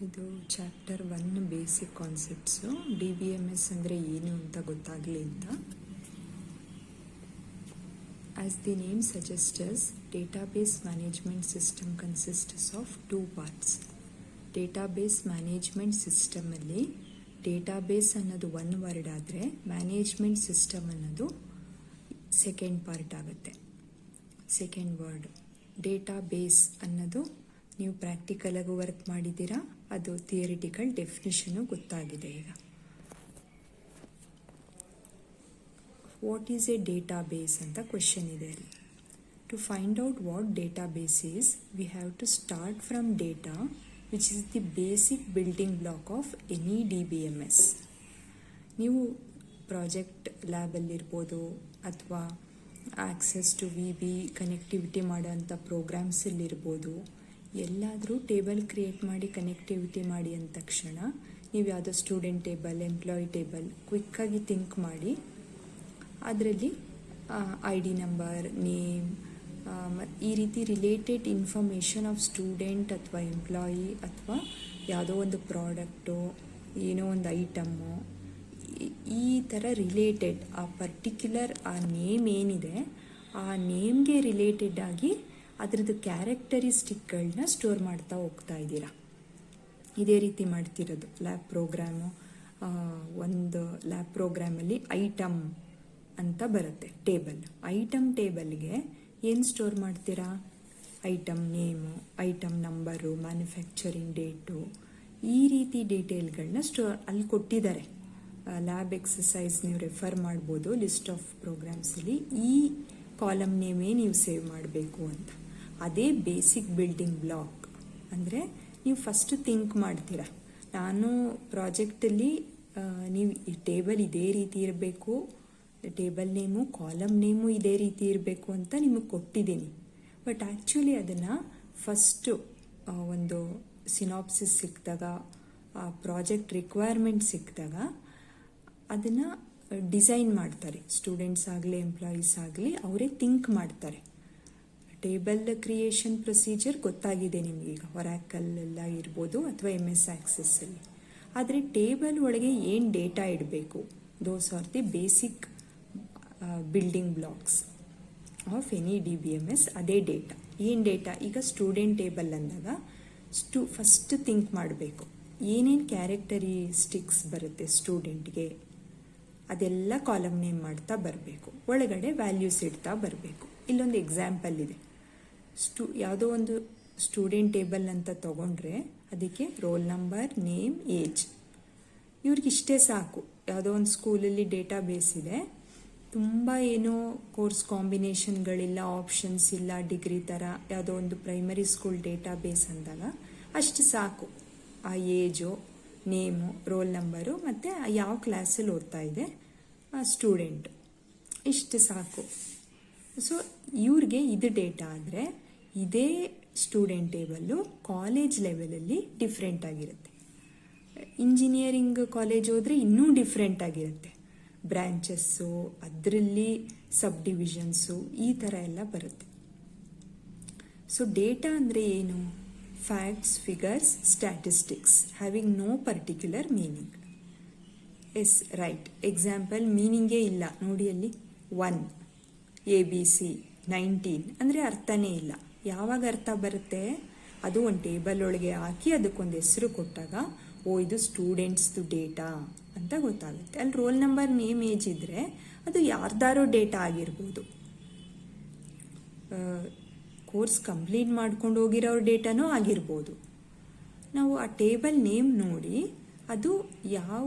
ಇದು chapter 1 basic concepts. DBMS ಅಂದರೆ ಏನು ಅಂತ ಗೊತ್ತಾಗಲಿ ಅಂತ. As the name suggests, database management system consists of two parts. Database management system ಅಲ್ಲಿ database ಅನ್ನೋದು one word ಆದರೆ management system ಅನ್ನೋದು second part ಆಗುತ್ತೆ. ಸೆಕೆಂಡ್ ವರ್ಡ್ ಡೇಟಾಬೇಸ್ ಅನ್ನೋದು ನೀವು ಪ್ರಾಕ್ಟಿಕಲ್ ಆಗಿ ವರ್ಕ್ ಮಾಡಿದ್ದೀರಾ, ಅದು ಥಿಯರಿಟಿಕಲ್ ಡೆಫಿನಿಷನು ಗೊತ್ತಾಗಿದೆ. ಈಗ ವಾಟ್ ಈಸ್ ಎ ಡೇಟಾಬೇಸ್ ಅಂತ ಕ್ವೆಶನ್ ಇದೆ ಅಲ್ಲಿ. To find out what database is, we have to start from data which is the basic building block of any DBMS. ನೀವು ಪ್ರಾಜೆಕ್ಟ್ ಲ್ಯಾಬಲ್ಲಿರ್ಬೋದು ಅಥವಾ ಆಕ್ಸೆಸ್ ಟು VB ಕನೆಕ್ಟಿವಿಟಿ ಮಾಡೋಂಥ ಪ್ರೋಗ್ರಾಮ್ಸಲ್ಲಿರ್ಬೋದು, ಎಲ್ಲಾದರೂ table create ಮಾಡಿ connectivity ಮಾಡಿ ಅಂದ ತಕ್ಷಣ ನೀವು ಯಾವುದೋ ಸ್ಟೂಡೆಂಟ್ ಟೇಬಲ್, ಎಂಪ್ಲಾಯಿ ಟೇಬಲ್ ಕ್ವಿಕ್ಕಾಗಿ ಥಿಂಕ್ ಮಾಡಿ ಅದರಲ್ಲಿ ID ನಂಬರ್, ನೇಮ್, ಈ ರೀತಿ ರಿಲೇಟೆಡ್ ಇನ್ಫಾರ್ಮೇಷನ್ ಆಫ್ ಸ್ಟೂಡೆಂಟ್ ಅಥವಾ ಎಂಪ್ಲಾಯಿ ಅಥವಾ ಯಾವುದೋ ಒಂದು ಪ್ರಾಡಕ್ಟು, ಏನೋ ಒಂದು ಐಟಮ್ಮು, ಈ ಥರ ರಿಲೇಟೆಡ್ ಆ ಪರ್ಟಿಕ್ಯುಲರ್ ಆ ನೇಮ್ ಏನಿದೆ ಆ ನೇಮ್ಗೆ ರಿಲೇಟೆಡ್ ಆಗಿ ಅದರದ್ದು ಕ್ಯಾರೆಕ್ಟರಿಸ್ಟಿಕ್ಗಳನ್ನ ಸ್ಟೋರ್ ಮಾಡ್ತಾ ಹೋಗ್ತಾ ಇದ್ದೀರಾ. ಇದೇ ರೀತಿ ಮಾಡ್ತಿರೋದು ಲ್ಯಾಬ್ ಪ್ರೋಗ್ರಾಮು. ಒಂದು ಲ್ಯಾಬ್ ಪ್ರೋಗ್ರಾಮಲ್ಲಿ ಐಟಮ್ ಅಂತ ಬರುತ್ತೆ ಟೇಬಲ್. ಐಟಮ್ ಟೇಬಲ್ಗೆ ಏನು ಸ್ಟೋರ್ ಮಾಡ್ತೀರಾ? Item name, item number, manufacturing date, ಈ ರೀತಿ ಡೀಟೇಲ್ಗಳನ್ನ ಅಲ್ಲಿ ಕೊಟ್ಟಿದ್ದಾರೆ. ಲ್ಯಾಬ್ ಎಕ್ಸಸೈಸ್ ನೀವು ರೆಫರ್ ಮಾಡ್ಬೋದು ಲಿಸ್ಟ್ ಆಫ್ ಪ್ರೋಗ್ರಾಮ್ಸಲ್ಲಿ. ಈ ಕಾಲಮ್ ನೇಮೇ ನೀವು ಸೇವ್ ಮಾಡಬೇಕು ಅಂತ. ಅದೇ ಬೇಸಿಕ್ ಬಿಲ್ಡಿಂಗ್ ಬ್ಲಾಕ್. ಅಂದರೆ ನೀವು ಫಸ್ಟ್ ಥಿಂಕ್ ಮಾಡ್ತೀರಾ, ನಾನು ಪ್ರಾಜೆಕ್ಟಲ್ಲಿ ನೀವು ಈ ಟೇಬಲ್ ಇದೇ ರೀತಿ ಇರಬೇಕು, ಟೇಬಲ್ ನೇಮು, ಕಾಲಮ್ ನೇಮು ಇದೇ ರೀತಿ ಇರಬೇಕು ಅಂತ ನಿಮಗೆ ಕೊಟ್ಟಿದ್ದೀನಿ. ಬಟ್ ಆ್ಯಕ್ಚುಲಿ ಅದನ್ನು ಫಸ್ಟು ಒಂದು ಸಿನಾಪ್ಸಿಸ್ ಸಿಕ್ಕಿದಾಗ, ಪ್ರಾಜೆಕ್ಟ್ ರಿಕ್ವೈರ್ಮೆಂಟ್ ಸಿಕ್ಕಿದಾಗ ಅದನ್ನು ಡಿಸೈನ್ ಮಾಡ್ತಾರೆ. ಸ್ಟೂಡೆಂಟ್ಸ್ ಆಗಲಿ ಎಂಪ್ಲಾಯೀಸ್ ಆಗಲಿ ಅವರೇ ಥಿಂಕ್ ಮಾಡ್ತಾರೆ. ಟೇಬಲ್ ಕ್ರಿಯೇಷನ್ ಪ್ರೊಸೀಜರ್ ಗೊತ್ತಾಗಿದೆ ನಿಮಗೀಗ, ಒರಾಕಲ್ ಎಲ್ಲ ಇರ್ಬೋದು ಅಥವಾ MS ಆಕ್ಸೆಸ್ಸಲ್ಲಿ. ಆದರೆ ಟೇಬಲ್ ಒಳಗೆ ಏನು ಡೇಟಾ ಇಡಬೇಕು, those are the basic building blocks of any DBMS. ಅದೇ ಡೇಟಾ. ಏನು ಡೇಟಾ? ಈಗ ಸ್ಟೂಡೆಂಟ್ ಟೇಬಲ್ ಅಂದಾಗ ಫಸ್ಟ್ ಥಿಂಕ್ ಮಾಡಬೇಕು, ಏನೇನು ಕ್ಯಾರೆಕ್ಟರಿಸ್ಟಿಕ್ಸ್ ಬರುತ್ತೆ ಸ್ಟೂಡೆಂಟ್ಗೆ, ಅದೆಲ್ಲ ಕಾಲಮ್ ನೇಮ್ ಮಾಡ್ತಾ ಬರಬೇಕು, ಒಳಗಡೆ ವ್ಯಾಲ್ಯೂಸ್ ಇಡ್ತಾ ಬರಬೇಕು. ಇಲ್ಲೊಂದು ಎಕ್ಸಾಂಪಲ್ ಇದೆ. ಯಾವುದೋ ಒಂದು ಸ್ಟೂಡೆಂಟ್ ಟೇಬಲ್ ಅಂತ ತಗೊಂಡ್ರೆ ಅದಕ್ಕೆ ರೋಲ್ ನಂಬರ್, ನೇಮ್, ಏಜ್, ಇವ್ರಿಗಿಷ್ಟೇ ಸಾಕು. ಯಾವುದೋ ಒಂದು ಸ್ಕೂಲಲ್ಲಿ ಡೇಟಾ ಬೇಸ್ ಇದೆ, ತುಂಬ ಏನೋ ಕೋರ್ಸ್ ಕಾಂಬಿನೇಷನ್ಗಳಿಲ್ಲ, ಆಪ್ಷನ್ಸ್ ಇಲ್ಲ, ಡಿಗ್ರಿ ಥರ ಯಾವುದೋ ಒಂದು ಪ್ರೈಮರಿ ಸ್ಕೂಲ್ ಡೇಟಾ ಬೇಸ್ ಅಂದಾಗ ಅಷ್ಟು ಸಾಕು. ಆ ಏಜು, ನೇಮು, ರೋಲ್ ನಂಬರು ಮತ್ತು ಯಾವ ಕ್ಲಾಸಲ್ಲಿ ಓದ್ತಾ ಇದೆ ಆ ಸ್ಟೂಡೆಂಟ್, ಇಷ್ಟು ಸಾಕು. ಸೊ ಇವ್ರಿಗೆ ಇದು ಡೇಟಾ. ಆದರೆ ಇದೇ ಸ್ಟೂಡೆಂಟ್ ಟೇಬಲ್ಲು ಕಾಲೇಜ್ ಲೆವೆಲಲ್ಲಿ ಡಿಫ್ರೆಂಟ್ ಆಗಿರುತ್ತೆ. ಇಂಜಿನಿಯರಿಂಗ್ ಕಾಲೇಜ್ ಹೋದರೆ ಇನ್ನೂ ಡಿಫ್ರೆಂಟ್ ಆಗಿರುತ್ತೆ. ಬ್ರ್ಯಾಂಚಸ್ಸು, ಅದರಲ್ಲಿ ಸಬ್ ಡಿವಿಷನ್ಸು, ಈ ಥರ ಎಲ್ಲ ಬರುತ್ತೆ. ಸೊ ಡೇಟಾ ಅಂದರೆ ಏನು? Facts, figures, statistics having no particular meaning. Yes, right. Example ಮೀನಿಂಗೇ ಇಲ್ಲ ನೋಡಿ ಅಲ್ಲಿ. 1 ABC 19 ಅಂದರೆ ಅರ್ಥನೇ ಇಲ್ಲ. ಯಾವಾಗ ಅರ್ಥ ಬರುತ್ತೆ? ಅದು ಒಂದು ಟೇಬಲ್ ಒಳಗೆ ಹಾಕಿ ಅದಕ್ಕೊಂದು ಹೆಸರು ಕೊಟ್ಟಾಗ, ಓ ಇದು ಸ್ಟೂಡೆಂಟ್ಸ್ದು ಡೇಟಾ ಅಂತ ಗೊತ್ತಾಗುತ್ತೆ. ಅಲ್ಲಿ ರೋಲ್ ನಂಬರ್, ನೇಮ್, ಏಜ್ ಇದ್ದರೆ ಅದು ಯಾರ್ದಾರೋ ಡೇಟಾ ಆಗಿರ್ಬೋದು. ಕೋರ್ಸ್ ಕಂಪ್ಲೀಟ್ ಮಾಡ್ಕೊಂಡು ಹೋಗಿರೋರ ಡೇಟಾನೂ ಆಗಿರ್ಬೋದು. ನಾವು ಆ ಟೇಬಲ್ ನೇಮ್ ನೋಡಿ ಅದು ಯಾವ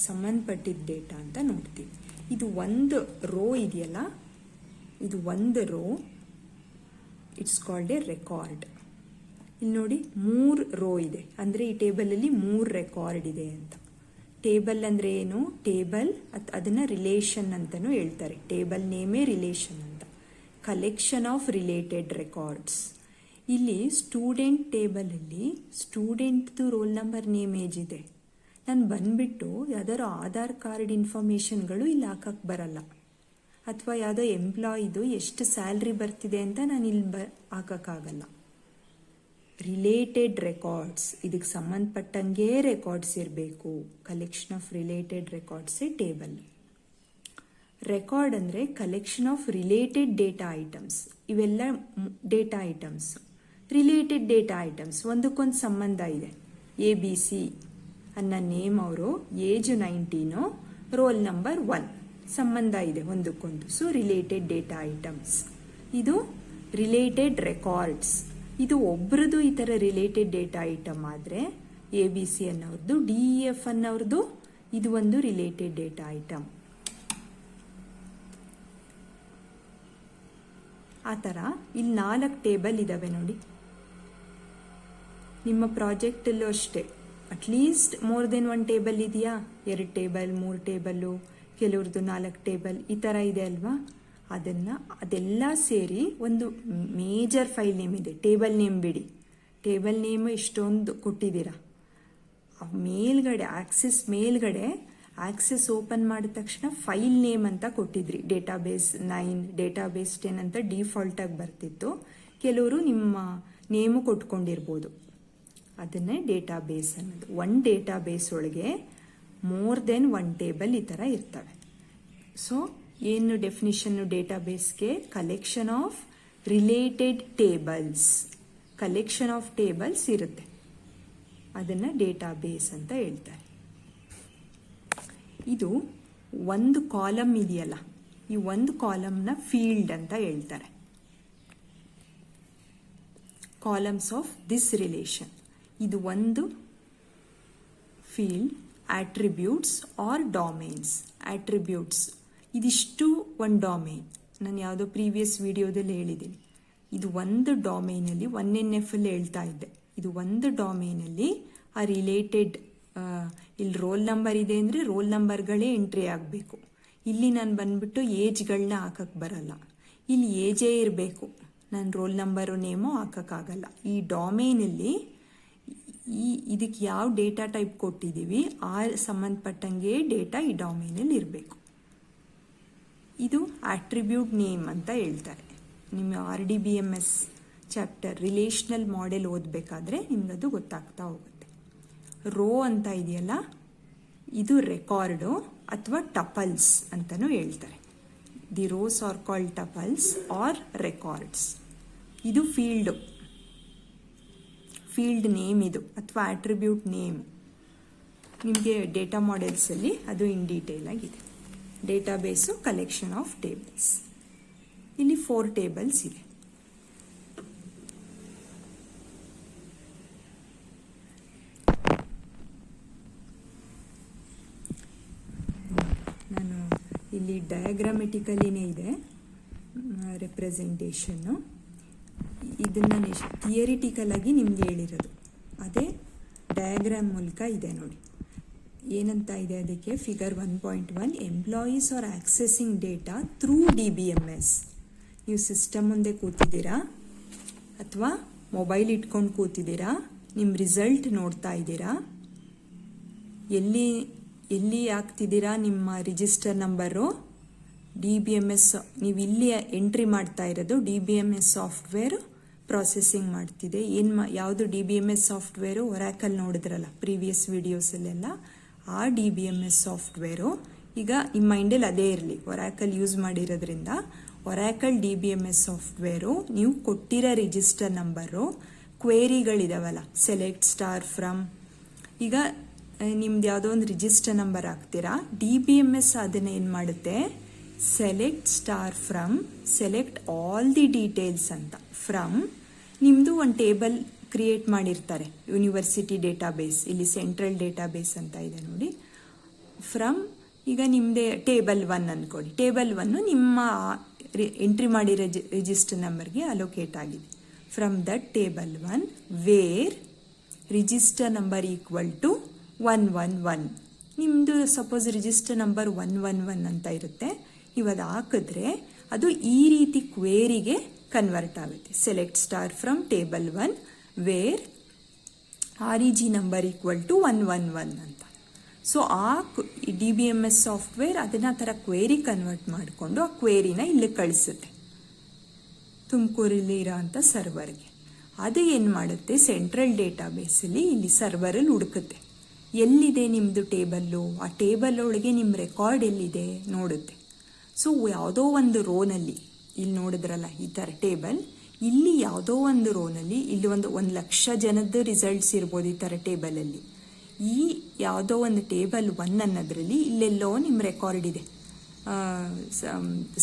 ಸಂಬಂಧಪಟ್ಟಿದ್ದ ಡೇಟಾ ಅಂತ ನೋಡ್ತೀವಿ. ಇದು ಒಂದು ರೋ ಇದೆಯಲ್ಲ, ಇದು ಒಂದು row, it's called a record. ಇಲ್ಲಿ ನೋಡಿ 3 ರೋ ಇದೆ, ಅಂದರೆ ಈ ಟೇಬಲಲ್ಲಿ 3 ರೆಕಾರ್ಡ್ ಇದೆ ಅಂತ. ಟೇಬಲ್ ಅಂದರೆ ಏನು? ಟೇಬಲ್ ಅದನ್ನು ರಿಲೇಷನ್ ಅಂತಲೂ ಹೇಳ್ತಾರೆ. ಟೇಬಲ್ ನೇಮೇ ರಿಲೇಷನ್ ಅಂತ. Collection of related records. ಇಲ್ಲಿ ಸ್ಟೂಡೆಂಟ್ ಟೇಬಲಲ್ಲಿ ಸ್ಟೂಡೆಂಟ್ದು ರೋಲ್ ನಂಬರ್, ನೇಮ್, ಏಜ್ ಇದೆ. ನಾನು ಬಂದುಬಿಟ್ಟು ಯಾವ್ದಾದ್ರು ಆಧಾರ್ ಕಾರ್ಡ್ ಇನ್ಫಾರ್ಮೇಷನ್ಗಳು ಇಲ್ಲಿ ಹಾಕಕ್ಕೆ ಬರಲ್ಲ, ಅಥವಾ ಯಾವುದೋ ಎಂಪ್ಲಾಯಿದು ಎಷ್ಟು ಸ್ಯಾಲ್ರಿ ಬರ್ತಿದೆ ಅಂತ ನಾನು ಇಲ್ಲಿ ಹಾಕೋಕ್ಕಾಗಲ್ಲ. ರಿಲೇಟೆಡ್ ರೆಕಾರ್ಡ್ಸ್, ಇದಕ್ಕೆ ಸಂಬಂಧಪಟ್ಟಂಗೆ ರೆಕಾರ್ಡ್ಸ್ ಇರಬೇಕು. ಕಲೆಕ್ಷನ್ ಆಫ್ ರಿಲೇಟೆಡ್ ರೆಕಾರ್ಡ್ಸೇ ಟೇಬಲ್. ರೆಕಾರ್ಡ್ ಅಂದರೆ collection of related data items. ಇವೆಲ್ಲ data items. Related data items ಒಂದಕ್ಕೊಂದು ಸಂಬಂಧ ಇದೆ. ABC ಅನ್ನೋ ನೇಮ್ ಅವರು, ಏಜ್ 19, ರೋಲ್ ನಂಬರ್ 1, ಸಂಬಂಧ ಇದೆ ಒಂದಕ್ಕೊಂದು. So related data items. ಇದು ರಿಲೇಟೆಡ್ ರೆಕಾರ್ಡ್ಸ್. ಇದು ಒಬ್ರದ್ದು ಈ ಥರ ರಿಲೇಟೆಡ್ ಡೇಟಾ ಐಟಮ್ ಆದರೆ ABC ಅನ್ನೋರ್ದು, DEF ಅನ್ನೋರ್ದು ಇದು ಒಂದು ರಿಲೇಟೆಡ್ ಡೇಟಾ ಐಟಮ್. ಆ ಥರ ಇಲ್ಲಿ 4 ಟೇಬಲ್ ಇದ್ದಾವೆ ನೋಡಿ. ನಿಮ್ಮ ಪ್ರಾಜೆಕ್ಟಲ್ಲೂ ಅಷ್ಟೇ ಅಟ್ಲೀಸ್ಟ್ ಮೋರ್ ದೆನ್ 1 ಟೇಬಲ್ ಇದೆಯಾ? 2 ಟೇಬಲ್, 3 ಟೇಬಲ್ಲು, ಕೆಲವ್ರದ್ದು 4 ಟೇಬಲ್, ಈ ಥರ ಇದೆ ಅಲ್ವಾ? ಅದೆಲ್ಲ ಸೇರಿ ಒಂದು ಮೇಜರ್ ಫೈಲ್ ನೇಮ್ ಇದೆ. ಟೇಬಲ್ ನೇಮ್ ಬಿಡಿ, ಟೇಬಲ್ ನೇಮ್ ಇಷ್ಟೊಂದು ಕೊಟ್ಟಿದ್ದೀರಾ. ಮೇಲ್ಗಡೆ ಆಕ್ಸೆಸ್ ಓಪನ್ ಮಾಡಿದ ತಕ್ಷಣ ಫೈಲ್ ನೇಮ್ ಅಂತ ಕೊಟ್ಟಿದ್ರಿ. ಡೇಟಾಬೇಸ್ 9, ಡೇಟಾಬೇಸ್ 10 ಅಂತ ಡಿಫಾಲ್ಟಾಗಿ ಬರ್ತಿತ್ತು. ಕೆಲವರು ನಿಮ್ಮ ನೇಮು ಕೊಟ್ಕೊಂಡಿರ್ಬೋದು. ಅದನ್ನೇ ಡೇಟಾಬೇಸ್ ಅನ್ನೋದು. ಒಂದು ಡೇಟಾಬೇಸ್ ಒಳಗೆ ಮೋರ್ ದೆನ್ 1 ಟೇಬಲ್ ಈ ಥರ ಇರ್ತವೆ. ಸೊ ಏನು ಡೆಫಿನಿಷನ್ನು ಡೇಟಾಬೇಸ್ಗೆ? Collection of related tables. Collection of tables ಇರುತ್ತೆ, ಅದನ್ನು ಡೇಟಾಬೇಸ್ ಅಂತ ಹೇಳ್ತಾರೆ. ಇದು ಒಂದು ಕಾಲಮ್ ಇದೆಯಲ್ಲ, ಈ ಒಂದು ಕಾಲಮ್ನ ಫೀಲ್ಡ್ ಅಂತ ಹೇಳ್ತಾರೆ. Columns of this relation. ಇದು ಒಂದು field. Attributes are domains. Attributes ಇದಿಷ್ಟು ಒಂದು ಡೊಮೇನ್. ನಾನು ಯಾವುದೋ ಪ್ರೀವಿಯಸ್ ವಿಡಿಯೋದಲ್ಲಿ ಹೇಳಿದ್ದೀನಿ. ಇದು ಒಂದು ಡೊಮೇನಲ್ಲಿ 1NF ಅಲ್ಲಿ ಹೇಳ್ತಾ ಇದ್ದೆ. ಇದು ಒಂದು ಡೊಮೇನಲ್ಲಿ ಆ ರಿಲೇಟೆಡ್, ಇಲ್ಲಿ ರೋಲ್ ನಂಬರ್ ಇದೆ ಅಂದರೆ ರೋಲ್ ನಂಬರ್ಗಳೇ ಎಂಟ್ರಿ ಆಗಬೇಕು. ಇಲ್ಲಿ ನಾನು ಬಂದ್ಬಿಟ್ಟು ಏಜ್ಗಳನ್ನ ಹಾಕಕ್ಕೆ ಬರಲ್ಲ. ಇಲ್ಲಿ ಏಜೇ ಇರಬೇಕು, ನಾನು ರೋಲ್ ನಂಬರು ನೇಮು ಹಾಕೋಕ್ಕಾಗಲ್ಲ. ಈ ಡೊಮೇನಲ್ಲಿ ಇದಕ್ಕೆ ಯಾವ ಡೇಟಾ ಟೈಪ್ ಕೊಟ್ಟಿದ್ದೀವಿ ಆ ಸಂಬಂಧಪಟ್ಟಂಗೆ ಡೇಟಾ ಈ ಡೊಮೇನಲ್ಲಿ ಇರಬೇಕು. ಇದು ಆಟ್ರಿಬ್ಯೂಟ್ ನೇಮ್ ಅಂತ ಹೇಳ್ತಾರೆ. ನಿಮ್ಮ RDBMS ಚಾಪ್ಟರ್ ರಿಲೇಷನಲ್ ಮಾಡೆಲ್ ಓದಬೇಕಾದ್ರೆ ನಿಮ್ಗದು ಗೊತ್ತಾಗ್ತಾ ಹೋಗುತ್ತೆ. ರೋ ಅಂತ ಇದೆಯಲ್ಲ, ಇದು ರೆಕಾರ್ಡು ಅಥವಾ ಟಪಲ್ಸ್ ಅಂತಲೂ ಹೇಳ್ತಾರೆ. The rows are called tuples or records. ಇದು ಫೀಲ್ಡ್ ನೇಮ್ ಇದು, ಅಥವಾ ಆಟ್ರಿಬ್ಯೂಟ್ ನೇಮ್. ನಿಮಗೆ ಡೇಟಾ ಮಾಡೆಲ್ಸಲ್ಲಿ ಅದು ಇನ್ ಡೀಟೇಲ್ ಆಗಿದೆ. Database collection of tables. ಇಲ್ಲಿ 4 ಟೇಬಲ್ಸ್ ಇದೆ. ನಾನು ಇಲ್ಲಿ ಡಯಾಗ್ರಾಮೆಟಿಕಲಿನೇ ಇದೆ ರೆಪ್ರೆಸೆಂಟೇಷನ್ನು. ಇದನ್ನು ಥಿಯರಿಟಿಕಲ್ ಆಗಿ ನಿಮ್ಗೆ ಹೇಳಿರೋದು, ಅದೇ ಡಯಾಗ್ರಾಮ್ ಮೂಲಕ ಇದೆ ನೋಡಿ. ಏನಂತ ಇದೆ ಅದಕ್ಕೆ? Figure 1.1 employees R accessing data through DBMS. ನೀವು ಸಿಸ್ಟಮ್ ಮುಂದೆ ಕೂತಿದ್ದೀರಾ ಅಥವಾ ಮೊಬೈಲ್ ಇಟ್ಕೊಂಡು ಕೂತಿದ್ದೀರಾ, ನಿಮ್ಮ ರಿಸಲ್ಟ್ ನೋಡ್ತಾ ಇದ್ದೀರಾ, ಎಲ್ಲಿ ಹಾಕ್ತಿದ್ದೀರಾ ನಿಮ್ಮ ರಿಜಿಸ್ಟರ್ ನಂಬರು? DBMS ನೀವು ಇಲ್ಲಿ ಎಂಟ್ರಿ ಮಾಡ್ತಾ ಇರೋದು. DBMS ಸಾಫ್ಟ್ವೇರ್ ಪ್ರಾಸೆಸಿಂಗ್ ಮಾಡ್ತಿದೆ. ಯಾವುದು DBMS ಸಾಫ್ಟ್ವೇರು? ಒರಾಕಲ್ ನೋಡಿದ್ರಲ್ಲ ಪ್ರೀವಿಯಸ್ ವಿಡಿಯೋಸಲ್ಲೆಲ್ಲ, ಆ DBMS ಸಾಫ್ಟ್ವೇರು ಈಗ ನಿಮ್ಮ ಮೈಂಡಲ್ಲಿ ಅದೇ ಇರಲಿ. ಒರಾಕಲ್ ಯೂಸ್ ಮಾಡಿರೋದ್ರಿಂದ ಒರಾಕಲ್ DBMS ಸಾಫ್ಟ್ವೇರು ನೀವು ಕೊಟ್ಟಿರೋ ರಿಜಿಸ್ಟರ್ ನಂಬರು, ಕ್ವೇರಿಗಳಿದಾವಲ್ಲ, ಸೆಲೆಕ್ಟ್ ಸ್ಟಾರ್ ಫ್ರಮ್. ಈಗ ನಿಮ್ದು ಯಾವುದೋ ಒಂದು ರಿಜಿಸ್ಟರ್ ನಂಬರ್ ಹಾಕ್ತೀರಾ, DBMS ಅದನ್ನು ಏನು ಮಾಡುತ್ತೆ? Select star from, select all the details ಅಂತ. ಫ್ರಮ್ ನಿಮ್ಮದು ಒಂದು ಟೇಬಲ್ ಕ್ರಿಯೇಟ್ ಮಾಡಿರ್ತಾರೆ, ಯೂನಿವರ್ಸಿಟಿ ಡೇಟಾಬೇಸ್. ಇಲ್ಲಿ ಸೆಂಟ್ರಲ್ ಡೇಟಾಬೇಸ್ ಅಂತ ಇದೆ ನೋಡಿ. ಫ್ರಮ್ ಈಗ ನಿಮ್ಮದೇ ಟೇಬಲ್ 1 ಅಂದ್ಕೊಳ್ಳಿ. ಟೇಬಲ್ 1 ನಿಮ್ಮ ಎಂಟ್ರಿ ಮಾಡಿರೋ ರಿಜಿಸ್ಟರ್ ನಂಬರ್ಗೆ ಅಲೋಕೇಟ್ ಆಗಿದೆ. From that table 1 where register number equal to 111. ನಿಮ್ಮದು ಸಪೋಸ್ ರಿಜಿಸ್ಟರ್ ನಂಬರ್ 111 ಅಂತ ಇರುತ್ತೆ. ಇವತ್ತು ಹಾಕಿದ್ರೆ ಅದು ಈ ರೀತಿ ಕ್ವೇರಿಗೆ ಕನ್ವರ್ಟ್ ಆಗುತ್ತೆ. Select star from table 1 where REG number equal to 111 ಅಂತ. ಸೊ ಆ DBMS ಸಾಫ್ಟ್ವೇರ್ ಅದನ್ನ ಥರ ಕ್ವೇರಿ ಕನ್ವರ್ಟ್ ಮಾಡಿಕೊಂಡು ಆ ಕ್ವೇರಿನ ಇಲ್ಲಿ ಕಳಿಸುತ್ತೆ ತುಮಕೂರಲ್ಲಿ ಇರೋ ಅಂಥ ಸರ್ವರ್ಗೆ. ಅದು ಏನು ಮಾಡುತ್ತೆ, ಸೆಂಟ್ರಲ್ ಡೇಟಾಬೇಸಲ್ಲಿ ಇಲ್ಲಿ ಸರ್ವರಲ್ಲಿ ಹುಡುಕುತ್ತೆ ಎಲ್ಲಿದೆ ನಿಮ್ಮದು ಟೇಬಲ್ಲು, ಆ ಟೇಬಲ್ ಒಳಗೆ ನಿಮ್ಮ ರೆಕಾರ್ಡ್ ಎಲ್ಲಿದೆ ನೋಡುತ್ತೆ. ಸೊ ಯಾವುದೋ ಒಂದು ರೋನಲ್ಲಿ, ಇಲ್ಲಿ ನೋಡಿದ್ರಲ್ಲ ಈ ಥರ ಟೇಬಲ್, ಇಲ್ಲಿ ಯಾವುದೋ ಒಂದು ರೋನಲ್ಲಿ ಇಲ್ಲಿ ಒಂದು 1,00,000 ಜನದ ರಿಸಲ್ಟ್ಸ್ ಇರ್ಬೋದು ಈ ಥರ ಟೇಬಲಲ್ಲಿ. ಈ ಯಾವುದೋ ಒಂದು ಟೇಬಲ್ 1 ಅನ್ನೋದ್ರಲ್ಲಿ ಇಲ್ಲೆಲ್ಲೋ ನಿಮ್ಮ ರೆಕಾರ್ಡ್ ಇದೆ.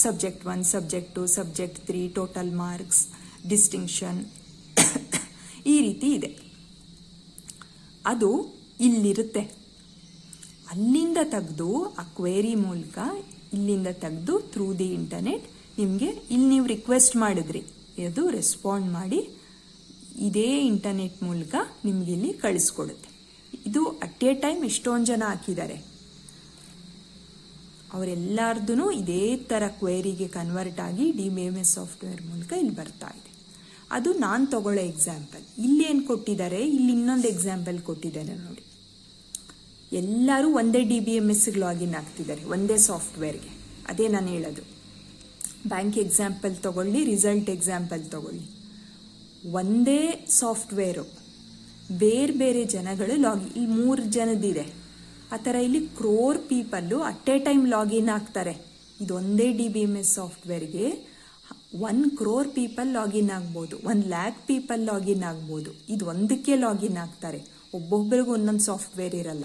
Subject 1, subject 2, subject 3, total marks, distinction ಈ ರೀತಿ ಇದೆ. ಅದು ಇಲ್ಲಿರುತ್ತೆ. ಅಲ್ಲಿಂದ ತೆಗೆದು ಆ ಕ್ವೇರಿ ಮೂಲಕ ಇಲ್ಲಿಂದ ತೆಗೆದು ಥ್ರೂ ದಿ ಇಂಟರ್ನೆಟ್ ನಿಮಗೆ ಇಲ್ಲಿ ನೀವು ರಿಕ್ವೆಸ್ಟ್ ಮಾಡಿದ್ರಿ, ಅದು ರೆಸ್ಪಾಂಡ್ ಮಾಡಿ ಇದೇ ಇಂಟರ್ನೆಟ್ ಮೂಲಕ ನಿಮ್ಗೆ ಇಲ್ಲಿ ಕಳಿಸ್ಕೊಡುತ್ತೆ. ಇದು ಅಟ್ ಎ ಟೈಮ್ ಎಷ್ಟೊಂದು ಜನ ಹಾಕಿದ್ದಾರೆ, ಅವರೆಲ್ಲಾರ್ದು ಇದೇ ಥರ ಕ್ವೇರಿಗೆ ಕನ್ವರ್ಟ್ ಆಗಿ DBMS ಸಾಫ್ಟ್ವೇರ್ ಮೂಲಕ ಇಲ್ಲಿ ಬರ್ತಾ ಇದೆ. ಅದು ನಾನು ತಗೊಳ್ಳೋ ಎಕ್ಸಾಂಪಲ್. ಇಲ್ಲಿ ಏನು ಕೊಟ್ಟಿದ್ದಾರೆ, ಇಲ್ಲಿ ಇನ್ನೊಂದು ಎಕ್ಸಾಂಪಲ್ ಕೊಟ್ಟಿದ್ದಾರೆ ನೋಡಿ. ಎಲ್ಲರೂ ಒಂದೇ DBMSಗೆ ಲಾಗಿನ್ ಆಗ್ತಿದ್ದಾರೆ, ಒಂದೇ ಸಾಫ್ಟ್ವೇರ್ಗೆ. ಅದೇ ನಾನು ಹೇಳೋದು. ಬ್ಯಾಂಕ್ ಎಕ್ಸಾಂಪಲ್ ತಗೊಳ್ಳಿ, ರಿಸಲ್ಟ್ ಎಕ್ಸಾಂಪಲ್ ತಗೊಳ್ಳಿ, ಒಂದೇ ಸಾಫ್ಟ್ವೇರು ಬೇರೆ ಬೇರೆ ಜನಗಳು ಲಾಗಿನ್, ಇಲ್ಲಿ 3 ಜನದಿದೆ, ಆ ಥರ ಇಲ್ಲಿ crore people at A time login ಆಗ್ತಾರೆ. ಇದೊಂದೇ DBMS ಸಾಫ್ಟ್ವೇರ್ಗೆ 1 crore ಪೀಪಲ್ ಲಾಗಿನ್ ಆಗ್ಬೋದು, 1,00,000 ಪೀಪಲ್ ಲಾಗಿನ್ ಆಗ್ಬೋದು. ಇದು ಒಂದಕ್ಕೆ ಲಾಗಿನ್ ಆಗ್ತಾರೆ, ಒಬ್ಬೊಬ್ಬರಿಗೂ ಒಂದೊಂದು ಸಾಫ್ಟ್ವೇರ್ ಇರಲ್ಲ.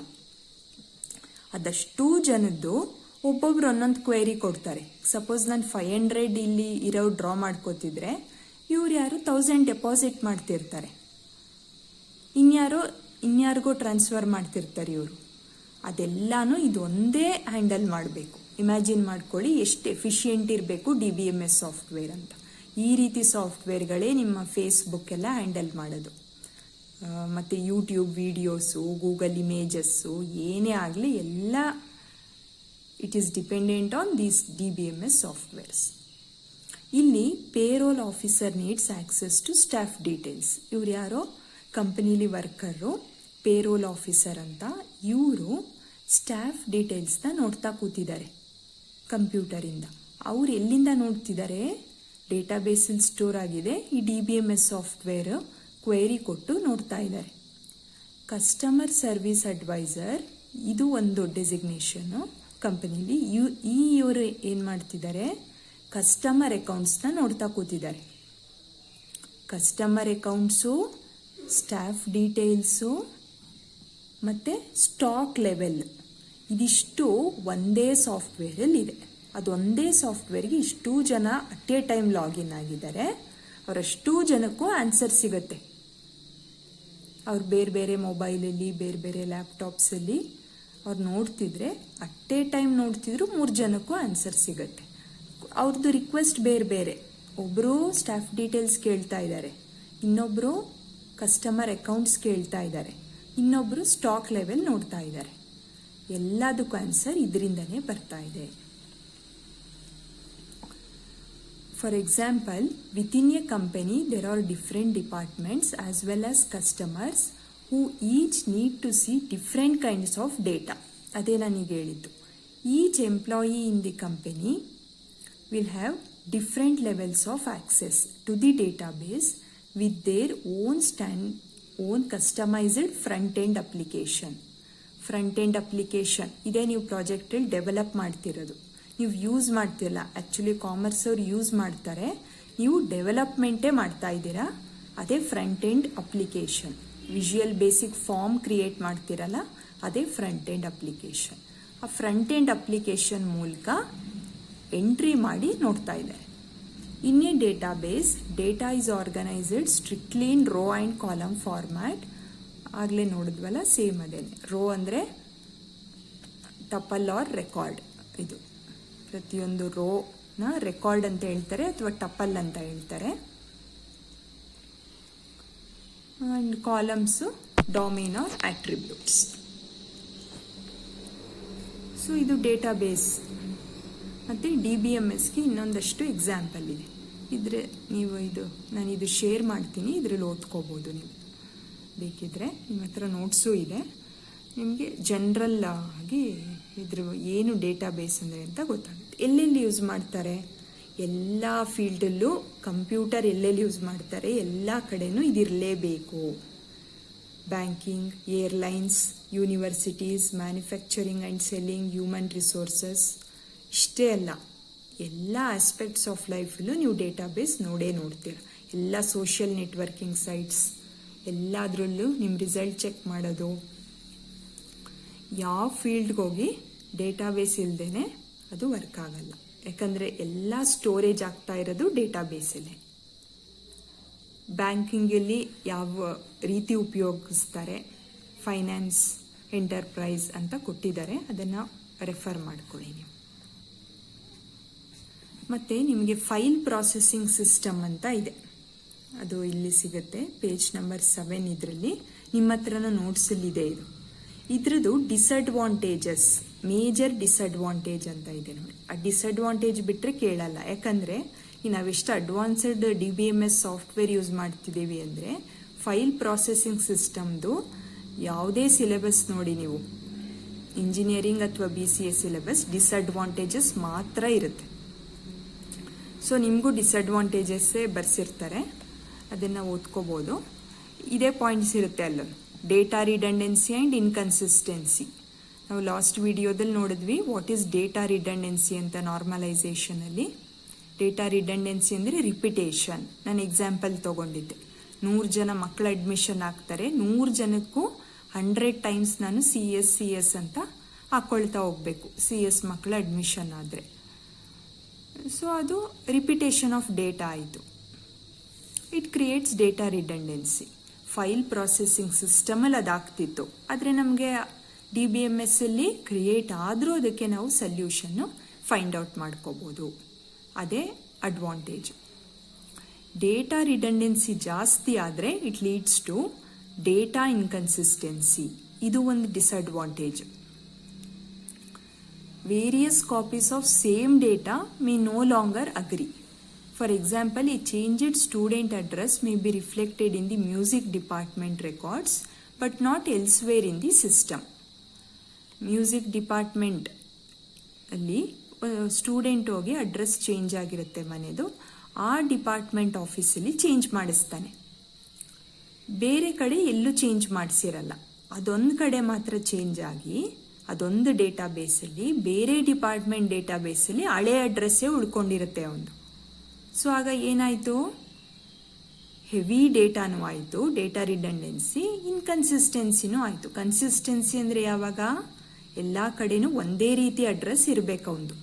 ಅದಷ್ಟು ಜನದ್ದು ಒಬ್ಬೊಬ್ರು ಒಂದೊಂದು ಕ್ವೇರಿ ಕೊಡ್ತಾರೆ. ಸಪೋಸ್ ನಾನು 500 ಇಲ್ಲಿ ಇರೋ ಡ್ರಾ ಮಾಡ್ಕೋತಿದ್ರೆ ಇವ್ರು ಯಾರು 1000 ಡೆಪಾಸಿಟ್ ಮಾಡ್ತಿರ್ತಾರೆ, ಇನ್ಯಾರಿಗೋ ಟ್ರಾನ್ಸ್ಫರ್ ಮಾಡ್ತಿರ್ತಾರೆ ಇವರು. ಅದೆಲ್ಲಾನು ಇದು ಒಂದೇ ಹ್ಯಾಂಡಲ್ ಮಾಡಬೇಕು. ಇಮ್ಯಾಜಿನ್ ಮಾಡ್ಕೊಳ್ಳಿ ಎಷ್ಟು ಎಫಿಷಿಯೆಂಟ್ ಇರಬೇಕು DBMS ಸಾಫ್ಟ್ವೇರ್ ಅಂತ. ಈ ರೀತಿ ಸಾಫ್ಟ್ವೇರ್ಗಳೇ ನಿಮ್ಮ ಫೇಸ್ಬುಕ್ ಎಲ್ಲ ಹ್ಯಾಂಡಲ್ ಮಾಡೋದು, ಮತ್ತು ಯೂಟ್ಯೂಬ್ ವಿಡಿಯೋಸು, ಗೂಗಲ್ ಇಮೇಜಸ್ಸು, ಏನೇ ಆಗಲಿ ಎಲ್ಲ it is dependent on these DBMS softwares. ಇಲ್ಲಿ payroll officer needs access to staff details. ಇವ್ರು ಯಾರೋ ಕಂಪನಿಲಿ ವರ್ಕರು, ಪೇರೋಲ್ ಆಫೀಸರ್ ಅಂತ. ಇವರು ಸ್ಟಾಫ್ ಡೀಟೇಲ್ಸ್ನ ನೋಡ್ತಾ ಕೂತಿದ್ದಾರೆ ಕಂಪ್ಯೂಟರಿಂದ. ಅವ್ರು ಎಲ್ಲಿಂದ ನೋಡ್ತಿದ್ದಾರೆ, ಡೇಟಾಬೇಸಲ್ಲಿ ಸ್ಟೋರ್ ಆಗಿದೆ ಈ DBMS ಸಾಫ್ಟ್ವೇರ್ ಕ್ವೇರಿ ಕೊಟ್ಟು ನೋಡ್ತಾ ಇದ್ದಾರೆ. ಕಸ್ಟಮರ್ ಸರ್ವಿಸ್ ಅಡ್ವೈಸರ್ ಇದು ಒಂದು ಡೆಸಿಗ್ನೇಷನು ಕಂಪನಿಲಿ. ಇವರು ಏನು ಮಾಡ್ತಿದ್ದಾರೆ, ಕಸ್ಟಮರ್ ಅಕೌಂಟ್ಸ್ನ ನೋಡ್ತಾ ಕೂತಿದ್ದಾರೆ. ಕಸ್ಟಮರ್ ಅಕೌಂಟ್ಸು, ಸ್ಟಾಫ್ ಡೀಟೇಲ್ಸು ಮತ್ತು ಸ್ಟಾಕ್ ಲೆವೆಲ್, ಇದಿಷ್ಟು ಒಂದೇ ಸಾಫ್ಟ್ವೇರಲ್ಲಿ ಇದೆ. ಅದೊಂದೇ ಸಾಫ್ಟ್ವೇರ್ಗೆ ಇಷ್ಟೂ ಜನ ಅಟ್ ಎ ಟೈಮ್ ಲಾಗಿನ್ ಆಗಿದ್ದಾರೆ. ಅವರಷ್ಟೂ ಜನಕ್ಕೂ ಆನ್ಸರ್ ಸಿಗುತ್ತೆ. ಅವ್ರು ಬೇರೆ ಬೇರೆ ಮೊಬೈಲಲ್ಲಿ, ಬೇರೆ ಬೇರೆ ಲ್ಯಾಪ್ಟಾಪ್ಸಲ್ಲಿ ಅವ್ರು ನೋಡ್ತಿದ್ರೆ ಅಟ್ ಎ ಟೈಮ್ ನೋಡ್ತಿದ್ರು 3 ಜನಕ್ಕೂ ಆನ್ಸರ್ ಸಿಗುತ್ತೆ. ಅವ್ರದ್ದು ರಿಕ್ವೆಸ್ಟ್ ಬೇರೆ ಬೇರೆ. ಒಬ್ಬರು ಸ್ಟಾಫ್ ಡೀಟೇಲ್ಸ್ ಕೇಳ್ತಾ ಇದ್ದಾರೆ, ಇನ್ನೊಬ್ಬರು ಕಸ್ಟಮರ್ ಅಕೌಂಟ್ಸ್ ಕೇಳ್ತಾ ಇದ್ದಾರೆ, ಇನ್ನೊಬ್ಬರು ಸ್ಟಾಕ್ ಲೆವೆಲ್ ನೋಡ್ತಾ ಇದ್ದಾರೆ. ಎಲ್ಲದಕ್ಕೂ ಆನ್ಸರ್ ಇದರಿಂದನೇ ಬರ್ತಾ ಇದೆ. For example, within a company there are different departments as well as customers who each need to see different kinds of data. ಅದೇ ನಾನೀಗ ಹೇಳಿದ್ದು. Each employee in the company will have different levels of access to the database with their own customized front-end application. Front-end application ಇದೇ ನೀವು ಪ್ರಾಜೆಕ್ಟಲ್ಲಿ develop ಮಾಡ್ತಿರೋದು. ನೀವು use ಮಾಡ್ತಿರಲ್ಲ, actually commerce ಅವ್ರು use ಮಾಡ್ತಾರೆ, ನೀವು ಡೆವಲಪ್ಮೆಂಟೇ ಮಾಡ್ತಾ ಇದ್ದೀರಾ. ಅದೇ front end application. Visual basic form create ಮಾಡ್ತಿರಲ್ಲ, ಅದೇ ಫ್ರಂಟ್-ಎಂಡ್ ಅಪ್ಲಿಕೇಶನ್. ಆ ಫ್ರಂಟ್-ಎಂಡ್ ಅಪ್ಲಿಕೇಶನ್ ಮೂಲಕ ಎಂಟ್ರಿ ಮಾಡಿ ನೋಡ್ತಾ ಇದ್ದಾರೆ. In a database, data is organised strictly in row and column format. ಆಗಲೇ ನೋಡಿದ್ವಲ್ಲ, ಸೇಮ್ ಅದೇನೆ. ರೋ ಅಂದರೆ ಟಪಲ್ ಆರ್ ರೆಕಾರ್ಡ್. ಇದು ಪ್ರತಿಯೊಂದು ರೋನ ರೆಕಾರ್ಡ್ ಅಂತ ಹೇಳ್ತಾರೆ ಅಥವಾ ಟಪಲ್ ಅಂತ ಹೇಳ್ತಾರೆ. And columns domain or attributes. So ಇದು ಡೇಟಾಬೇಸ್. ಮತ್ತು DBMSಗೆ ಇನ್ನೊಂದಷ್ಟು ಎಕ್ಸಾಂಪಲ್ ಇದೆ. ಇದ್ರೆ ನೀವು ನಾನಿದು ಶೇರ್ ಮಾಡ್ತೀನಿ, ಇದರಲ್ಲಿ ಓದ್ಕೋಬೋದು ನೀವು ಬೇಕಿದ್ರೆ. ನಿಮ್ಮ ಹತ್ರ ನೋಟ್ಸು ಇದೆ, ನಿಮಗೆ ಜನರಲ್ ಆಗಿ ಇದ್ರ ಏನು ಡೇಟಾಬೇಸ್ ಅಂದರೆ ಅಂತ ಗೊತ್ತಾಗುತ್ತೆ. ಎಲ್ಲೆಲ್ಲಿ ಯೂಸ್ ಮಾಡ್ತಾರೆ, ಎಲ್ಲ ಫೀಲ್ಡಲ್ಲೂ ಕಂಪ್ಯೂಟರ್ ಎಲ್ಲೆಲ್ಲಿ ಯೂಸ್ ಮಾಡ್ತಾರೆ ಎಲ್ಲ ಕಡೆನೂ ಇದಿರಲೇಬೇಕು. Banking, airlines, universities, manufacturing and selling, human resources, ಇಷ್ಟೇ ಅಲ್ಲ, ಎಲ್ಲ ಆಸ್ಪೆಕ್ಟ್ಸ್ ಆಫ್ ಲೈಫಲ್ಲೂ ನೀವು ಡೇಟಾಬೇಸ್ ನೋಡ್ತೀರ. ಎಲ್ಲ ಸೋಷಿಯಲ್ ನೆಟ್ವರ್ಕಿಂಗ್ ಸೈಟ್ಸ್ ಎಲ್ಲದರಲ್ಲೂ ನಿಮ್ಮ ರಿಸಲ್ಟ್ ಚೆಕ್ ಮಾಡೋದು. ಯಾವ ಫೀಲ್ಡ್ಗೆ ಹೋಗಿ ಡೇಟಾಬೇಸ್ ಇಲ್ಲದೇ ಅದು ವರ್ಕ್ ಆಗಲ್ಲ. ಯಾಕಂದರೆ ಎಲ್ಲ ಸ್ಟೋರೇಜ್ ಆಗ್ತಾ ಇರೋದು ಡೇಟಾಬೇಸಲ್ಲೇ. ಬ್ಯಾಂಕಿಂಗಲ್ಲಿ ಯಾವ ರೀತಿ ಉಪಯೋಗಿಸ್ತಾರೆ, ಫೈನಾನ್ಸ್, ಎಂಟರ್ಪ್ರೈಸ್ ಅಂತ ಕೊಟ್ಟಿದ್ದಾರೆ, ಅದನ್ನು ರೆಫರ್ ಮಾಡ್ಕೊಳ್ಳಿ ನೀವು. ಮತ್ತು ನಿಮಗೆ ಫೈಲ್ ಪ್ರಾಸೆಸಿಂಗ್ ಸಿಸ್ಟಮ್ ಅಂತ ಇದೆ, ಅದು ಇಲ್ಲಿ ಸಿಗುತ್ತೆ, ಪೇಜ್ ನಂಬರ್ 7. ಇದರಲ್ಲಿ ನಿಮ್ಮ ಹತ್ರನೂ ನೋಟ್ಸಲ್ಲಿದೆ ಇದು. ಇದ್ರದ್ದು ಡಿಸಡ್ವಾಂಟೇಜಸ್, ಮೇಜರ್ ಡಿಸಡ್ವಾಂಟೇಜ್ ಅಂತ ಇದೆ ನೋಡಿ. ಆ ಡಿಸಡ್ವಾಂಟೇಜ್ ಬಿಟ್ಟರೆ ಕೇಳಲ್ಲ. ಯಾಕಂದರೆ ನಾವೆಷ್ಟು ಅಡ್ವಾನ್ಸ್ಡ್ DBMS ಸಾಫ್ಟ್ವೇರ್ ಯೂಸ್ ಮಾಡ್ತಿದ್ದೀವಿ ಅಂದರೆ, ಫೈಲ್ ಪ್ರಾಸೆಸಿಂಗ್ ಸಿಸ್ಟಮ್ದು ಯಾವುದೇ ಸಿಲೆಬಸ್ ನೋಡಿ ನೀವು, ಇಂಜಿನಿಯರಿಂಗ್ ಅಥವಾ BCA ಸಿಲೆಬಸ್, ಡಿಸಡ್ವಾಂಟೇಜಸ್ ಮಾತ್ರ ಇರುತ್ತೆ. ಸೊ ನಿಮಗೂ ಡಿಸಡ್ವಾಂಟೇಜಸ್ಸೇ ಬರ್ಸಿರ್ತಾರೆ, ಅದನ್ನು ಓದ್ಕೋಬೋದು. ಇದೇ ಪಾಯಿಂಟ್ಸ್ ಇರುತ್ತೆ ಅಲ್ಲೂ. Data redundancy and inconsistency. ನಾವು ಲಾಸ್ಟ್ ವಿಡಿಯೋದಲ್ಲಿ ನೋಡಿದ್ವಿ ವಾಟ್ ಈಸ್ ಡೇಟಾ ರಿಡಂಡೆನ್ಸಿ ಅಂತ. ನಾರ್ಮಲೈಸೇಷನಲ್ಲಿ ಡೇಟಾ ರಿಡಂಡೆನ್ಸಿ ಅಂದರೆ ರಿಪಿಟೇಷನ್. ನಾನು ಎಕ್ಸಾಂಪಲ್ ತೊಗೊಂಡಿದ್ದೆ, 100 ಜನ ಮಕ್ಕಳು ಅಡ್ಮಿಷನ್ ಆಗ್ತಾರೆ, 100 ಜನಕ್ಕೂ 100 ಟೈಮ್ಸ್ ನಾನು CS ಅಂತ ಹಾಕ್ಕೊಳ್ತಾ ಹೋಗಬೇಕು, CS ಮಕ್ಕಳ ಅಡ್ಮಿಷನ್ ಆದರೆ. ಸೊ ಅದು ರಿಪಿಟೇಷನ್ ಆಫ್ ಡೇಟಾ ಆಯಿತು. It creates data redundancy. File processing ಸಿಸ್ಟಮಲ್ಲಿ ಅದಾಗ್ತಿತ್ತು, ಆದರೆ ನಮಗೆ DBMSಲ್ಲಿ ಕ್ರಿಯೇಟ್ ಆದರೂ ಅದಕ್ಕೆ ನಾವು ಸಲ್ಯೂಷನ್ನು ಫೈಂಡ್ ಔಟ್ ಮಾಡ್ಕೋಬೋದು. ಅದೇ ಅಡ್ವಾಂಟೇಜ್. ಡೇಟಾ ರಿಡಂಡೆನ್ಸಿ ಜಾಸ್ತಿ ಆದರೆ it leads to data inconsistency. ಇದು ಒಂದು disadvantage. Various copies of same data may no longer agree. For example, a changed student address may be reflected in the music department records but not elsewhere in the system. Music department ಅಲ್ಲಿ student ಹೋಗಿ address change ಆಗಿರುತ್ತೆ ಮನೆದು, ಆ department ಆಫೀಸಲ್ಲಿ change ಮಾಡಿಸ್ತಾನೆ, ಬೇರೆ ಕಡೆ ಎಲ್ಲೂ change ಮಾಡಿಸಿರಲ್ಲ. ಅದೊಂದು ಕಡೆ ಮಾತ್ರ ಚೇಂಜ್ ಆಗಿ ಅದೊಂದು ಡೇಟಾಬೇಸಲ್ಲಿ, ಬೇರೆ ಡಿಪಾರ್ಟ್ಮೆಂಟ್ ಡೇಟಾಬೇಸಲ್ಲಿ ಹಳೆ ಅಡ್ರೆಸ್ಸೇ ಉಳ್ಕೊಂಡಿರುತ್ತೆ ಅವನು. ಸೊ ಆಗ ಏನಾಯಿತು, ಹೆವಿ ಡೇಟಾನೂ ಆಯಿತು, ಡೇಟಾ ರಿಡಂಡೆನ್ಸಿ, ಇನ್ಕನ್ಸಿಸ್ಟೆನ್ಸಿನೂ ಆಯಿತು. ಕನ್ಸಿಸ್ಟೆನ್ಸಿ ಅಂದರೆ ಯಾವಾಗ ಎಲ್ಲ ಕಡೆನೂ ಒಂದೇ ರೀತಿ ಅಡ್ರೆಸ್ ಇರಬೇಕು ಅವನು.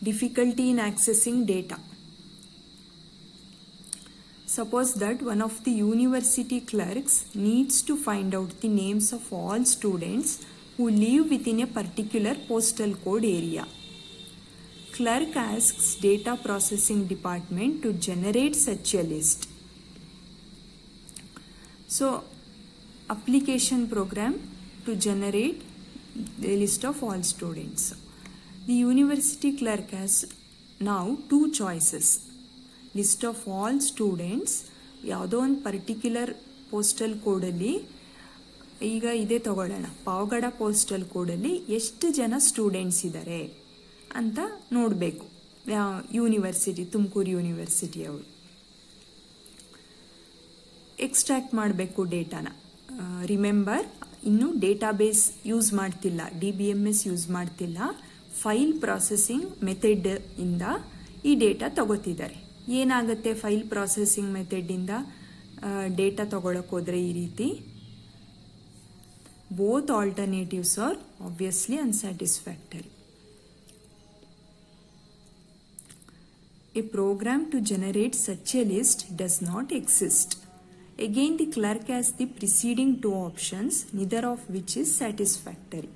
Difficulty in accessing data. Suppose that one of the university clerks needs to find out the names of all students who live within a particular postal code area. Clerk asks data processing department to generate such a list. So, application program to generate the list of all students. The university clerk has now 2 choices. List of all students, ಯಾವುದೋ ಒಂದು particular postal ಕೋಡಲ್ಲಿ, ಈಗ ಇದೇ ತಗೊಳ್ಳೋಣ, Pavagada postal ಕೋಡಲ್ಲಿ ಎಷ್ಟು ಜನ students ಇದ್ದಾರೆ ಅಂತ ನೋಡಬೇಕು. ಯೂನಿವರ್ಸಿಟಿ, ತುಮಕೂರು ಯೂನಿವರ್ಸಿಟಿ ಅವರು ಎಕ್ಸ್ಟ್ರಾಕ್ಟ್ ಮಾಡಬೇಕು ಡೇಟಾನ. ರಿಮೆಂಬರ್, ಇನ್ನು ಡೇಟಾಬೇಸ್ ಯೂಸ್ ಮಾಡ್ತಿಲ್ಲ, DBMS ಯೂಸ್ ಮಾಡ್ತಿಲ್ಲ, ಫೈಲ್ ಪ್ರಾಸೆಸಿಂಗ್ ಮೆಥಡ್ ಇಂದ ಈ ಡೇಟಾ ತಗೋತಿದ್ದಾರೆ. ಏನಾಗುತ್ತೆ ಫೈಲ್ ಪ್ರಾಸೆಸಿಂಗ್ ಮೆಥಡಿಂದ ಡೇಟಾ ತಗೊಳಕ್ಕೆ ಹೋದರೆ ಈ ರೀತಿ, both alternatives are obviously unsatisfactory. A program to generate such a list does not exist. Again the clerk has the preceding 2 options, neither of which is satisfactory.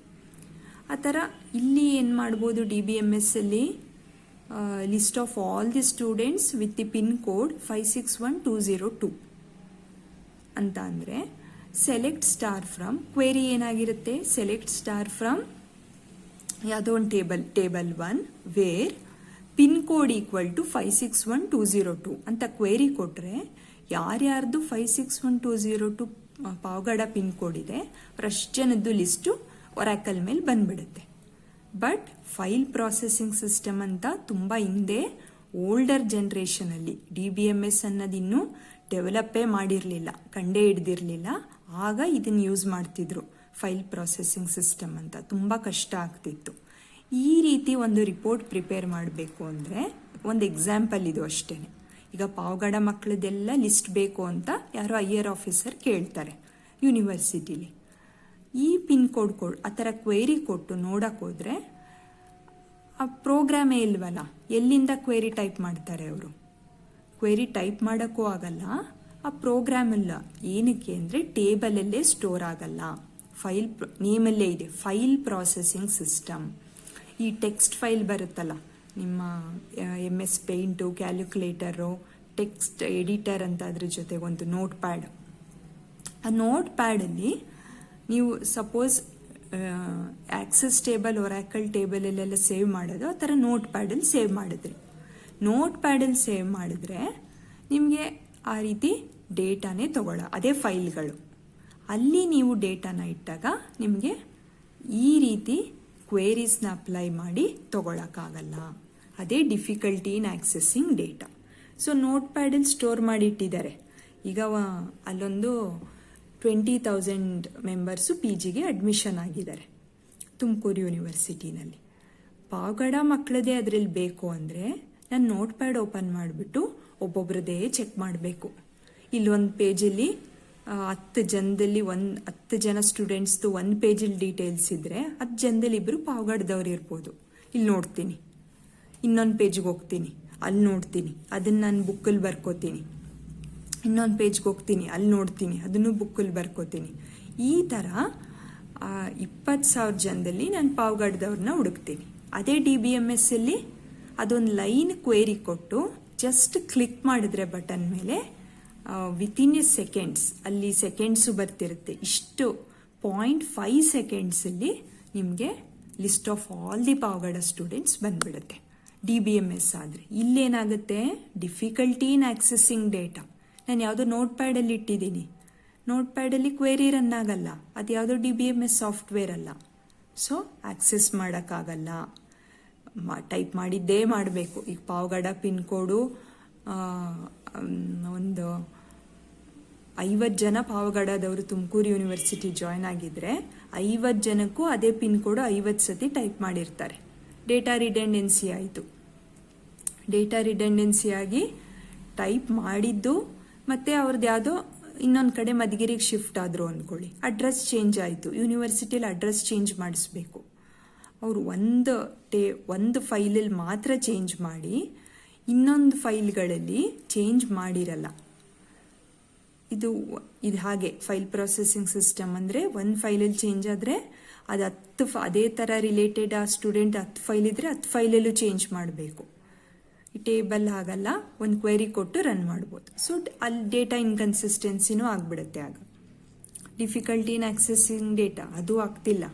ಆ ಥರ ಇಲ್ಲಿ ಏನು ಮಾಡ್ಬೋದು, DBMS ಅಲ್ಲಿ list of all the students with the pin code 561202 ಅಂತ ಅಂದರೆ, select star from query ಏನಾಗಿರುತ್ತೆ, select star from ಯಾವುದೋ ಒಂದು table 1 where pin code equal to 561202 ಅಂತ ಕ್ವೆರಿ ಕೊಟ್ಟರೆ, ಯಾರ್ಯಾರ್ದು 561202 ಪಾವಗಡ ಪಿನ್ ಕೋಡ್ ಇದೆ ಅಷ್ಟು ಜನದ್ದು ಲಿಸ್ಟು ಒರಾಕಲ್ ಮೇಲೆ ಬಂದ್ಬಿಡುತ್ತೆ. ಬಟ್ ಫೈಲ್ ಪ್ರಾಸೆಸಿಂಗ್ ಸಿಸ್ಟಮ್ ಅಂತ ತುಂಬ ಹಿಂದೆ ಓಲ್ಡರ್ ಜನ್ರೇಷನಲ್ಲಿ DBMS ಅನ್ನೋದು ಇನ್ನೂ ಡೆವಲಪ್ಪೇ ಮಾಡಿರಲಿಲ್ಲ, ಕಂಡೇ ಹಿಡ್ದಿರಲಿಲ್ಲ. ಆಗ ಇದನ್ನು ಯೂಸ್ ಮಾಡ್ತಿದ್ರು ಫೈಲ್ ಪ್ರಾಸೆಸಿಂಗ್ ಸಿಸ್ಟಮ್ ಅಂತ. ತುಂಬ ಕಷ್ಟ ಆಗ್ತಿತ್ತು. ಈ ರೀತಿ ಒಂದು ರಿಪೋರ್ಟ್ ಪ್ರಿಪೇರ್ ಮಾಡಬೇಕು ಅಂದರೆ ಒಂದು ಎಕ್ಸಾಂಪಲ್ ಇದು ಅಷ್ಟೇ. ಈಗ ಪಾವಗಡ ಮಕ್ಕಳದೆಲ್ಲ ಲಿಸ್ಟ್ ಬೇಕು ಅಂತ ಯಾರೋ IR ಆಫೀಸರ್ ಕೇಳ್ತಾರೆ ಯೂನಿವರ್ಸಿಟಿಲಿ. ಈ ಪಿನ್ ಕೋಡ್ ಆ ಥರ ಕ್ವೇರಿ ಕೊಟ್ಟು ನೋಡಕ್ಕೆ ಹೋದರೆ ಆ ಪ್ರೋಗ್ರಾಮೇ ಇಲ್ವಲ್ಲ, ಎಲ್ಲಿಂದ ಕ್ವೇರಿ ಟೈಪ್ ಮಾಡ್ತಾರೆ ಅವರು? ಕ್ವೇರಿ ಟೈಪ್ ಮಾಡೋಕ್ಕೂ ಆಗಲ್ಲ, ಆ ಪ್ರೋಗ್ರಾಮ್ ಇಲ್ಲ. ಏನಕ್ಕೆ ಅಂದರೆ ಟೇಬಲಲ್ಲೇ ಸ್ಟೋರ್ ಆಗಲ್ಲ, ಫೈಲ್ ನೇಮಲ್ಲೇ ಇದೆ, ಫೈಲ್ ಪ್ರಾಸೆಸಿಂಗ್ ಸಿಸ್ಟಮ್. ಈ ಟೆಕ್ಸ್ಟ್ ಫೈಲ್ ಬರುತ್ತಲ್ಲ, ನಿಮ್ಮ MS paint, calculator, text editor ಅಂತ ಅದ್ರ ಜೊತೆಗೆ ಒಂದು ನೋಟ್ ಪ್ಯಾಡ್. ಆ ನೋಟ್ ಪ್ಯಾಡಲ್ಲಿ ನೀವು ಸಪೋಸ್ ಆಕ್ಸೆಸ್ ಟೇಬಲ್, ಒರಾಕಲ್ ಟೇಬಲಲ್ಲೆಲ್ಲ ಸೇವ್ ಮಾಡೋದು, ಆ ಥರ ನೋಟ್ ಪ್ಯಾಡಲ್ಲಿ ಸೇವ್ ಮಾಡಿದ್ರಿ. ನೋಟ್ ಪ್ಯಾಡಲ್ಲಿ ಸೇವ್ ಮಾಡಿದ್ರೆ ನಿಮಗೆ ಆ ರೀತಿ ಡೇಟಾನೇ ಅದೇ ಫೈಲ್ಗಳು. ಅಲ್ಲಿ ನೀವು ಡೇಟಾನ ಇಟ್ಟಾಗ ನಿಮಗೆ ಈ ರೀತಿ ಕ್ವೇರೀಸ್ನ ಅಪ್ಲೈ ಮಾಡಿ ತಗೊಳಕ್ಕಾಗಲ್ಲ. ಅದೇ difficulty in accessing data. So ನೋಟ್ ಪ್ಯಾಡಲ್ಲಿ ಸ್ಟೋರ್ ಮಾಡಿಟ್ಟಿದ್ದಾರೆ. ಈಗ ಅಲ್ಲೊಂದು 20,000 ಮೆಂಬರ್ಸು PGಗೆ ಅಡ್ಮಿಷನ್ ಆಗಿದ್ದಾರೆ ತುಮಕೂರು ಯೂನಿವರ್ಸಿಟಿನಲ್ಲಿ. ಪಾವಗಡ ಮಕ್ಕಳದೇ ಅದರಲ್ಲಿ ಬೇಕು ಅಂದರೆ ನಾನು ನೋಟ್ ಪ್ಯಾಡ್ ಓಪನ್ ಮಾಡಿಬಿಟ್ಟು ಒಬ್ಬೊಬ್ರದೇ ಚೆಕ್ ಮಾಡಬೇಕು. ಇಲ್ಲೊಂದು ಪೇಜಲ್ಲಿ 10 ಜನದಲ್ಲಿ 10 ಜನ ಸ್ಟೂಡೆಂಟ್ಸ್ದು ಒಂದು ಪೇಜಲ್ಲಿ ಡೀಟೇಲ್ಸ್ ಇದ್ದರೆ 10 ಜನದಲ್ಲಿ ಇಬ್ಬರು ಪಾವಗಡದವ್ರು ಇರ್ಬೋದು. ಇಲ್ಲಿ ನೋಡ್ತೀನಿ, ಇನ್ನೊಂದು ಪೇಜ್ಗೆ ಹೋಗ್ತೀನಿ, ಅಲ್ಲಿ ನೋಡ್ತೀನಿ, ಅದನ್ನು ನಾನು ಬುಕ್ಕಲ್ಲಿ ಬರ್ಕೋತೀನಿ. ಇನ್ನೊಂದು ಪೇಜ್ಗೆ ಹೋಗ್ತೀನಿ, ಅಲ್ಲಿ ನೋಡ್ತೀನಿ, ಅದನ್ನು ಬುಕ್ಕಲ್ಲಿ ಬರ್ಕೋತೀನಿ. ಈ ಥರ 20,000 ಜನದಲ್ಲಿ ನಾನು ಪಾವಗಡದವ್ರನ್ನ ಹುಡುಕ್ತೀನಿ. ಅದೇ DBMSಲ್ಲಿ ಅದೊಂದು ಲೈನ್ ಕ್ವೇರಿ ಕೊಟ್ಟು ಜಸ್ಟ್ ಕ್ಲಿಕ್ ಮಾಡಿದ್ರೆ ಬಟನ್ ಮೇಲೆ ವಿತಿನ್ ಎ ಸೆಕೆಂಡ್ಸ್, ಅಲ್ಲಿ ಸೆಕೆಂಡ್ಸು ಬರ್ತಿರುತ್ತೆ, ಇಷ್ಟು 0.5 ಸೆಕೆಂಡ್ಸಲ್ಲಿ ನಿಮಗೆ list of all the Pavagada students ಬಂದ್ಬಿಡುತ್ತೆ DBMS ಆದರೆ. ಇಲ್ಲೇನಾಗುತ್ತೆ, ಡಿಫಿಕಲ್ಟಿ ಇನ್ ಆಕ್ಸೆಸ್ಸಿಂಗ್ ಡೇಟಾ. ನಾನು ಯಾವುದೋ ನೋಟ್ ಪ್ಯಾಡಲ್ಲಿ ಇಟ್ಟಿದ್ದೀನಿ, ನೋಟ್ ಪ್ಯಾಡಲ್ಲಿ ಕ್ವೇರಿ ರನ್ ಆಗಲ್ಲ, ಅದು ಯಾವುದೋ DBMS ಸಾಫ್ಟ್ವೇರ್ ಅಲ್ಲ. ಸೊ ಆಕ್ಸೆಸ್ ಮಾಡೋಕ್ಕಾಗಲ್ಲ, ಟೈಪ್ ಮಾಡಿದ್ದೇ ಮಾಡಬೇಕು. ಈಗ ಪಾವಗಡ ಪಿನ್ ಕೋಡು ಒಂದು 50 ಜನ ಪಾವಗಡದವರು ತುಮಕೂರು ಯೂನಿವರ್ಸಿಟಿ ಜಾಯ್ನ್ ಆಗಿದ್ರೆ 50 ಜನಕ್ಕೂ ಅದೇ ಪಿನ್ ಕೋಡು 50 ಸತಿ ಟೈಪ್ ಮಾಡಿರ್ತಾರೆ. ಡೇಟಾ ರಿಡೆಂಡೆನ್ಸಿ ಆಯಿತು. ಡೇಟಾ ರಿಡೆಂಡೆನ್ಸಿ ಆಗಿ ಟೈಪ್ ಮಾಡಿದ್ದು ಮತ್ತೆ ಅವ್ರದ್ದು ಯಾವುದೋ ಇನ್ನೊಂದು ಕಡೆ ಮಧುಗಿರಿಗೆ ಶಿಫ್ಟ್ ಆದರು ಅಂದ್ಕೊಳ್ಳಿ, ಅಡ್ರೆಸ್ ಚೇಂಜ್ ಆಯಿತು, ಯೂನಿವರ್ಸಿಟಿಯಲ್ಲಿ ಅಡ್ರೆಸ್ ಚೇಂಜ್ ಮಾಡಿಸ್ಬೇಕು. ಅವರು ಒಂದು ಫೈಲಲ್ಲಿ ಮಾತ್ರ ಚೇಂಜ್ ಮಾಡಿ ಇನ್ನೊಂದು ಫೈಲ್ಗಳಲ್ಲಿ ಚೇಂಜ್ ಮಾಡಿರಲ್ಲ. ಇದು ಹಾಗೆ ಫೈಲ್ ಪ್ರೊಸೆಸಿಂಗ್ ಸಿಸ್ಟಮ್ ಅಂದರೆ ಒಂದು ಫೈಲಲ್ಲಿ ಚೇಂಜ್ ಆದರೆ ಅದು ಅದೇ ಥರ ರಿಲೇಟೆಡ್ ಆ ಸ್ಟೂಡೆಂಟ್ 10 ಫೈಲ್ ಇದ್ದರೆ 10 ಫೈಲಲ್ಲೂ ಚೇಂಜ್ ಮಾಡಬೇಕು. ಈ ಟೇಬಲ್ ಆಗಲ್ಲ, ಒಂದು ಕ್ವೆರಿ ಕೊಟ್ಟು ರನ್ ಮಾಡ್ಬೋದು. ಸೊ ಅಲ್ಲಿ ಡೇಟಾ ಇನ್ಕನ್ಸಿಸ್ಟೆನ್ಸಿನೂ ಆಗಿಬಿಡುತ್ತೆ. ಆಗ ಡಿಫಿಕಲ್ಟಿ ಇನ್ ಆಕ್ಸೆಸಿಂಗ್ ಡೇಟಾ ಅದು ಆಗ್ತಿಲ್ಲ.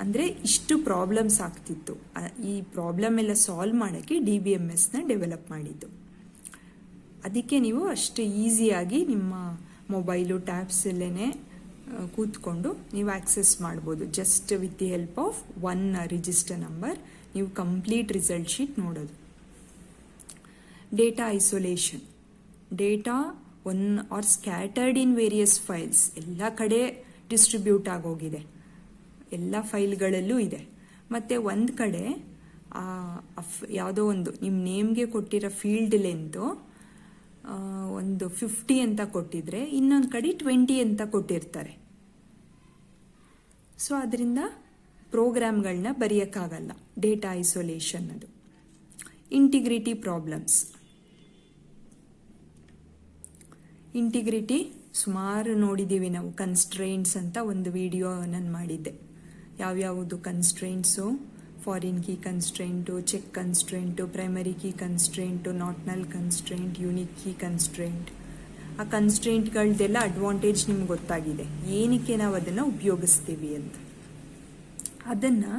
ಅಂದರೆ ಇಷ್ಟು ಪ್ರಾಬ್ಲಮ್ಸ್ ಆಗ್ತಿತ್ತು. ಈ ಪ್ರಾಬ್ಲಮ್ ಎಲ್ಲ ಸಾಲ್ವ್ ಮಾಡೋಕ್ಕೆ DBMSನ ಡೆವಲಪ್ ಮಾಡಿದ್ದು. ಅದಕ್ಕೆ ನೀವು ಅಷ್ಟು ಈಸಿಯಾಗಿ ನಿಮ್ಮ ಮೊಬೈಲು ಟ್ಯಾಬ್ಸಲ್ಲೇ ಕೂತ್ಕೊಂಡು ನೀವು ಆಕ್ಸೆಸ್ ಮಾಡ್ಬೋದು. Just with the help of 1 register number ನೀವು ಕಂಪ್ಲೀಟ್ ರಿಸಲ್ಟ್ ಶೀಟ್ ನೋಡೋದು. Data isolation. Data are scattered in various files. ಎಲ್ಲ ಕಡೆ ಡಿಸ್ಟ್ರಿಬ್ಯೂಟ್ ಆಗೋಗಿದೆ, ಎಲ್ಲ ಫೈಲ್ಗಳಲ್ಲೂ ಇದೆ. ಮತ್ತು ಒಂದು ಕಡೆ ಯಾವುದೋ ಒಂದು ನಿಮ್ಮ ನೇಮ್ಗೆ ಕೊಟ್ಟಿರೋ ಫೀಲ್ಡ್ ಲೆಂತು ಒಂದು 50 ಅಂತ ಕೊಟ್ಟಿದ್ರೆ ಇನ್ನೊಂದು ಕಡೆ 20 ಅಂತ ಕೊಟ್ಟಿರ್ತಾರೆ. ಸೊ ಅದರಿಂದ ಪ್ರೋಗ್ರಾಮ್ಗಳನ್ನ ಬರೆಯೋಕ್ಕಾಗಲ್ಲ. ಡೇಟಾ ಐಸೋಲೇಷನ್ ಅದು. Integrity problems. ಇಂಟಿಗ್ರಿಟಿ ಸುಮಾರು ನೋಡಿದ್ದೀವಿ ನಾವು. ಕನ್ಸ್ಟ್ರೈಂಟ್ಸ್ ಅಂತ ಒಂದು ವಿಡಿಯೋ ನಾನು ಮಾಡಿದ್ದೆ. ಯಾವ್ಯಾವುದು constraints, foreign key constraint, check constraint, primary key constraint, not null constraint, unique key constraint. ಆ ಕನ್ಸ್ಟ್ರೈಂಟ್ಗಳದ್ದೆಲ್ಲ ಅಡ್ವಾಂಟೇಜ್ ನಿಮ್ಗೆ ಗೊತ್ತಾಗಿದೆ, ಏನಕ್ಕೆ ನಾವು ಅದನ್ನು ಉಪಯೋಗಿಸ್ತೀವಿ ಅಂತ. ಅದನ್ನು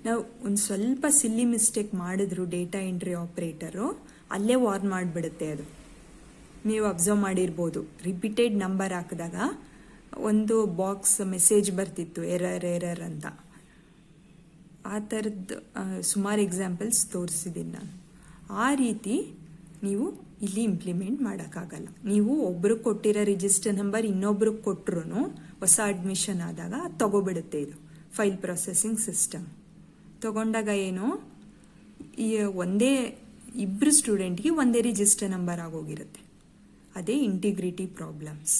ನಾವು ಒಂದು ಸ್ವಲ್ಪ ಸಿಲ್ಲಿ ಮಿಸ್ಟೇಕ್ ಮಾಡಿದ್ರು ಡೇಟಾ ಎಂಟ್ರಿ ಆಪ್ರೇಟರು ಅಲ್ಲೇ ವಾರ್ನ್ ಮಾಡಿಬಿಡುತ್ತೆ. ಅದು ನೀವು ಅಬ್ಸರ್ವ್ ಮಾಡಿರ್ಬೋದು. ರಿಪೀಟೆಡ್ ನಂಬರ್ ಹಾಕಿದಾಗ ಒಂದು ಬಾಕ್ಸ್ ಮೆಸೇಜ್ ಬರ್ತಿತ್ತು, ಎರರ್ ಅಂತ. ಆ ಥರದ್ದು ಸುಮಾರು ಎಕ್ಸಾಂಪಲ್ಸ್ ತೋರಿಸಿದ್ದೀನಿ ನಾನು. ಆ ರೀತಿ ನೀವು ಇಲ್ಲಿ ಇಂಪ್ಲಿಮೆಂಟ್ ಮಾಡೋಕ್ಕಾಗಲ್ಲ. ನೀವು ಒಬ್ರಿಗೆ ಕೊಟ್ಟಿರೋ ರಿಜಿಸ್ಟರ್ ನಂಬರ್ ಇನ್ನೊಬ್ರಿಗೆ ಕೊಟ್ಟರು ಹೊಸ ಅಡ್ಮಿಷನ್ ಆದಾಗ ಅದು ತಗೋಬಿಡುತ್ತೆ. ಇದು ಫೈಲ್ ಪ್ರೊಸೆಸಿಂಗ್ ಸಿಸ್ಟಮ್ ತಗೊಂಡಾಗ ಏನು, ಈ ಒಂದೇ ಇಬ್ಬರು ಸ್ಟೂಡೆಂಟ್ಗೆ ಒಂದೇ ರಿಜಿಸ್ಟರ್ ನಂಬರ್ ಆಗೋಗಿರುತ್ತೆ. ಅದೇ integrity problems.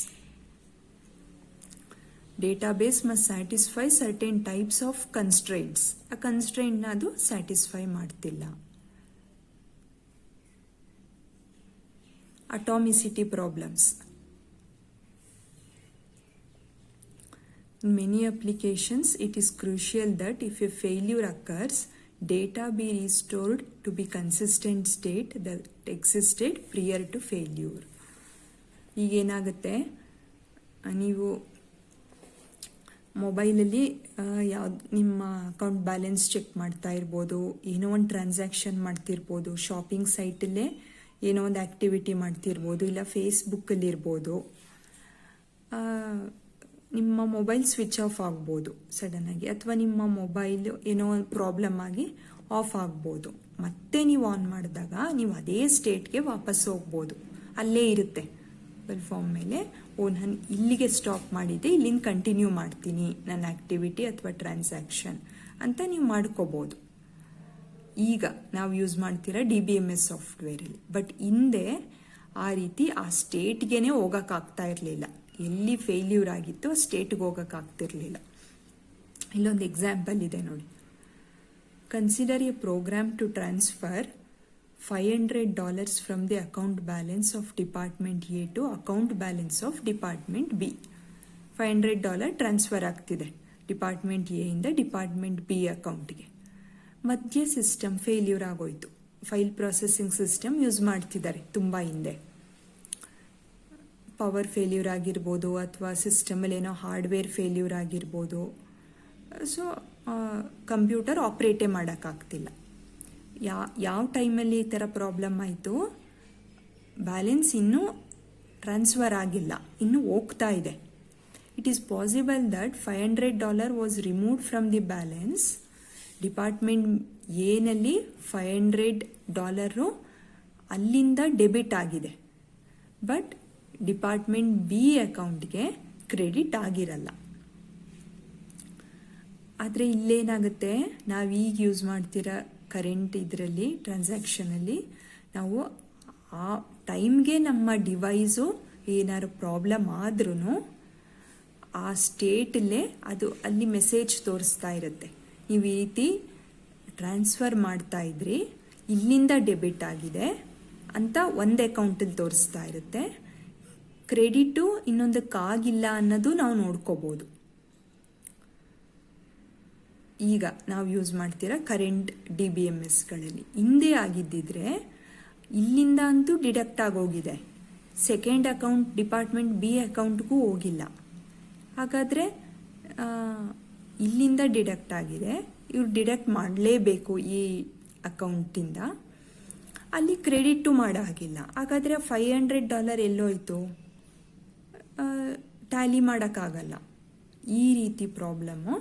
Database must satisfy certain types of constraints. ಆ ಕನ್ಸ್ಟ್ರೈಂಟ್ನ ಅದು ಸ್ಯಾಟಿಸ್ಫೈ ಮಾಡ್ತಿಲ್ಲ. Atomicity problems. In many applications, it is crucial that if a failure occurs, data be restored to be consistent state that existed prior to failure. ಈಗೇನಾಗುತ್ತೆ, ನೀವು ಮೊಬೈಲಲ್ಲಿ ಯಾವ್ದು ನಿಮ್ಮ account balance check ಮಾಡ್ತಾ ಇರ್ಬೋದು, ಏನೋ ಒಂದು ಟ್ರಾನ್ಸಾಕ್ಷನ್ ಮಾಡ್ತಿರ್ಬೋದು, ಶಾಪಿಂಗ್ ಸೈಟಲ್ಲೇ ಏನೋ ಒಂದು ಆ್ಯಕ್ಟಿವಿಟಿ ಮಾಡ್ತಿರ್ಬೋದು, ಇಲ್ಲ ಫೇಸ್ಬುಕ್ಕಲ್ಲಿ ಇರ್ಬೋದು. ನಿಮ್ಮ ಮೊಬೈಲ್ ಸ್ವಿಚ್ ಆಫ್ ಆಗ್ಬೋದು ಸಡನ್ನಾಗಿ, ಅಥವಾ ನಿಮ್ಮ ಮೊಬೈಲ್ ಏನೋ ಒಂದು ಪ್ರಾಬ್ಲಮ್ ಆಗಿ ಆಫ್ ಆಗ್ಬೋದು. ಮತ್ತೆ ನೀವು ಆನ್ ಮಾಡಿದಾಗ ನೀವು ಅದೇ ಸ್ಟೇಟ್ಗೆ ವಾಪಸ್ ಹೋಗ್ಬೋದು. ಅಲ್ಲೇ ಇರುತ್ತೆ ಮೊಬೈಲ್ ಫಾರ್ಮ್ ಮೇಲೆ, ನಾನು ಇಲ್ಲಿಗೆ ಸ್ಟಾಪ್ ಮಾಡಿದ್ದೆ, ಇಲ್ಲಿಂದ ಕಂಟಿನ್ಯೂ ಮಾಡ್ತೀನಿ ನನ್ನ ಆ್ಯಕ್ಟಿವಿಟಿ ಅಥವಾ ಟ್ರಾನ್ಸಾಕ್ಷನ್ ಅಂತ ನೀವು ಮಾಡ್ಕೋಬೋದು. ಈಗ ನಾವು ಯೂಸ್ ಮಾಡ್ತೀರಾ DBMS ಸಾಫ್ಟ್ವೇರಲ್ಲಿ. ಬಟ್ ಹಿಂದೆ ಆ ರೀತಿ ಆ ಸ್ಟೇಟ್ಗೆ ಹೋಗೋಕ್ಕಾಗ್ತಾ ಇರಲಿಲ್ಲ. ಎಲ್ಲಿ ಫೇಲ್ಯೂರ್ ಆಗಿತ್ತು ಆ ಸ್ಟೇಟ್ಗೆ ಹೋಗೋಕ್ಕಾಗ್ತಿರ್ಲಿಲ್ಲ. ಇಲ್ಲೊಂದು ಎಕ್ಸಾಂಪಲ್ ಇದೆ ನೋಡಿ. Consider a program to transfer $500 from the account balance of department A to account balance of department B. $500 transfer ಆಗ್ತಿದೆ ಡಿಪಾರ್ಟ್ಮೆಂಟ್ A ಇಂದ ಡಿಪಾರ್ಟ್ಮೆಂಟ್ B ಅಕೌಂಟ್ಗೆ. ಮಧ್ಯ ಸಿಸ್ಟಮ್ ಫೇಲ್ಯೂರ್ ಆಗೋಯ್ತು. ಫೈಲ್ ಪ್ರೊಸೆಸಿಂಗ್ ಸಿಸ್ಟಮ್ ಯೂಸ್ ಮಾಡ್ತಿದ್ದಾರೆ ತುಂಬ ಹಿಂದೆ. ಪವರ್ ಫೇಲ್ಯೂರ್ ಆಗಿರ್ಬೋದು, ಅಥವಾ ಸಿಸ್ಟಮಲ್ಲಿ ಏನೋ ಹಾರ್ಡ್ವೇರ್ ಫೇಲ್ಯೂರ್ ಆಗಿರ್ಬೋದು. ಸೊ ಕಂಪ್ಯೂಟರ್ ಆಪ್ರೇಟೇ ಮಾಡೋಕ್ಕಾಗ್ತಿಲ್ಲ. ಯಾವ ಟೈಮಲ್ಲಿ ಈ ಥರ ಪ್ರಾಬ್ಲಮ್ ಆಯಿತು, ಬ್ಯಾಲೆನ್ಸ್ ಇನ್ನೂ ಟ್ರಾನ್ಸ್ಫರ್ ಆಗಿಲ್ಲ, ಇನ್ನೂ ಹೋಗ್ತಾ ಇದೆ. It is possible that $500 was removed from the balance. Department ಏನಲ್ಲಿ $500 ಅಲ್ಲಿಂದ ಡೆಬಿಟ್ ಆಗಿದೆ, ಬಟ್ ಡಿಪಾರ್ಟ್ಮೆಂಟ್ B ಅಕೌಂಟ್ಗೆ ಕ್ರೆಡಿಟ್ ಆಗಿರಲ್ಲ. ಆದರೆ ಇಲ್ಲೇನಾಗುತ್ತೆ, ನಾವೀಗ ಯೂಸ್ ಮಾಡ್ತಿರೋ ಕರೆಂಟ್ ಇದರಲ್ಲಿ ಟ್ರಾನ್ಸಾಕ್ಷನಲ್ಲಿ ನಾವು ಆ ಟೈಮ್ಗೆ ನಮ್ಮ ಡಿವೈಸು ಏನಾದ್ರು ಪ್ರಾಬ್ಲಮ್ ಆದ್ರೂ ಆ ಸ್ಟೇಟಲ್ಲೇ ಅದು ಅಲ್ಲಿ ಮೆಸೇಜ್ ತೋರಿಸ್ತಾ ಇರುತ್ತೆ. ನೀವು ಈ ರೀತಿ ಟ್ರಾನ್ಸ್ಫರ್ ಮಾಡ್ತಾ ಇದ್ರಿ, ಇಲ್ಲಿಂದ ಡೆಬಿಟ್ ಆಗಿದೆ ಅಂತ ಒಂದು ಅಕೌಂಟಲ್ಲಿ ತೋರಿಸ್ತಾ ಇರುತ್ತೆ. ಕ್ರೆಡಿಟು ಇನ್ನೊಂದಕ್ಕಾಗಿಲ್ಲ ಅನ್ನೋದು ನಾವು ನೋಡ್ಕೋಬೋದು. ಈಗ ನಾವು ಯೂಸ್ ಮಾಡ್ತಿರೋ ಕರೆಂಟ್ DBMSಗಳಲ್ಲಿ ಹಿಂದೆ ಆಗಿದ್ದಿದ್ರೆ ಇಲ್ಲಿಂದ ಅಂತೂ ಡಿಡಕ್ಟ್ ಆಗೋಗಿದೆ, ಸೆಕೆಂಡ್ ಅಕೌಂಟ್ ಡಿಪಾರ್ಟ್ಮೆಂಟ್ B ಅಕೌಂಟ್ಗೂ ಹೋಗಿಲ್ಲ. ಹಾಗಾದರೆ ಇಲ್ಲಿಂದ ಡಿಡಕ್ಟ್ ಆಗಿದೆ, ಇವ್ರು ಡಿಡಕ್ಟ್ ಮಾಡಲೇಬೇಕು ಈ ಅಕೌಂಟಿಂದ, ಅಲ್ಲಿ ಕ್ರೆಡಿಟು ಮಾಡೋ ಹಾಗಿಲ್ಲ. ಹಾಗಾದರೆ $500 ಎಲ್ಲೋಯ್ತು, ಟ್ಯಾಲಿ ಮಾಡೋಕ್ಕಾಗಲ್ಲ. ಈ ರೀತಿ ಪ್ರಾಬ್ಲಮ್ಮು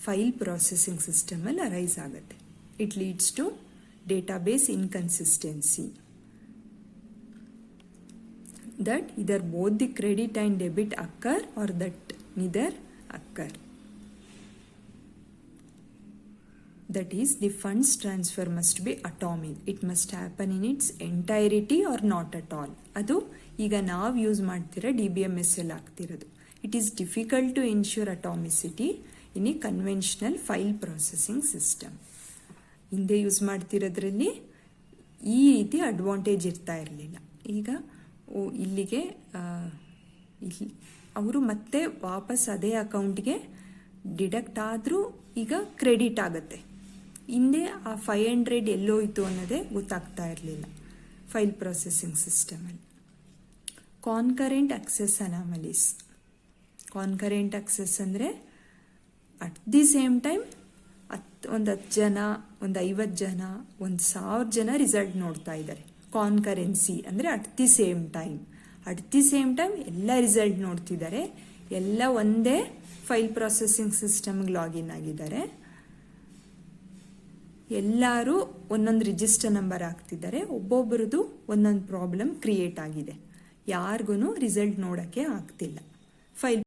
ಫೈಲ್ ಪ್ರೊಸೆಸಿಂಗ್ ಸಿಸ್ಟಮಲ್ಲಿ ಅರೈಸ್ ಆಗುತ್ತೆ. It leads to database inconsistency that either both the credit and debit occur or that neither occur. That is, the funds transfer must be atomic. It must happen in its entirety or not at all. ಅದು ಈಗ ನಾವು use ಮಾಡ್ತಿರೋ DBMS ಅಲ್ಲಿ ಆಗ್ತಿರೋದು. It is difficult to ensure atomicity in a conventional file processing system. ಹಿಂದೆ use ಮಾಡ್ತಿರೋದ್ರಲ್ಲಿ ಈ ರೀತಿ advantage ಇರ್ತಾ ಇರಲಿಲ್ಲ. ಈಗ ಇಲ್ಲಿಗೆ ಅವರು ಮತ್ತೆ ವಾಪಸ್ ಅದೇ ಅಕೌಂಟ್ಗೆ ಡಿಡಕ್ಟ್ ಆದರೂ ಈಗ ಕ್ರೆಡಿಟ್ ಆಗುತ್ತೆ. ಹಿಂದೆ ಆ $500 ಎಲ್ಲೋಯ್ತು ಅನ್ನೋದೇ ಗೊತ್ತಾಗ್ತಾ ಇರಲಿಲ್ಲ ಫೈಲ್ ಪ್ರೊಸೆಸಿಂಗ್ ಸಿಸ್ಟಮಲ್ಲಿ. Concurrent access anomalies. Concurrent access ಅಂದರೆ ಅಟ್ ದಿ ಸೇಮ್ ಟೈಮ್ ಒಂದು 10 ಜನ, ಒಂದು 50 ಜನ, 1000 ಜನ ರಿಸಲ್ಟ್ ನೋಡ್ತಾ ಇದ್ದಾರೆ. ಕಾನ್ಕರೆನ್ಸಿ ಅಂದರೆ ಅಟ್ ದಿ ಸೇಮ್ ಟೈಮ್ ಎಲ್ಲ ರಿಸಲ್ಟ್ ನೋಡ್ತಿದ್ದಾರೆ, ಎಲ್ಲ ಒಂದೇ ಫೈಲ್ ಪ್ರೊಸೆಸಿಂಗ್ ಸಿಸ್ಟಮ್ಗೆ ಲಾಗಿನ್ ಆಗಿದ್ದಾರೆ. ಎಲ್ಲರೂ ಒಂದೊಂದು ರಿಜಿಸ್ಟರ್ ನಂಬರ್ ಹಾಕ್ತಿದ್ದಾರೆ, ಒಬ್ಬೊಬ್ಬರದು ಒಂದೊಂದು ಪ್ರಾಬ್ಲಮ್ ಕ್ರಿಯೇಟ್ ಆಗಿದೆ, ಯಾರಿಗೂ ರಿಸಲ್ಟ್ ನೋಡೋಕ್ಕೆ ಆಗ್ತಿಲ್ಲ. ಫೈಲ್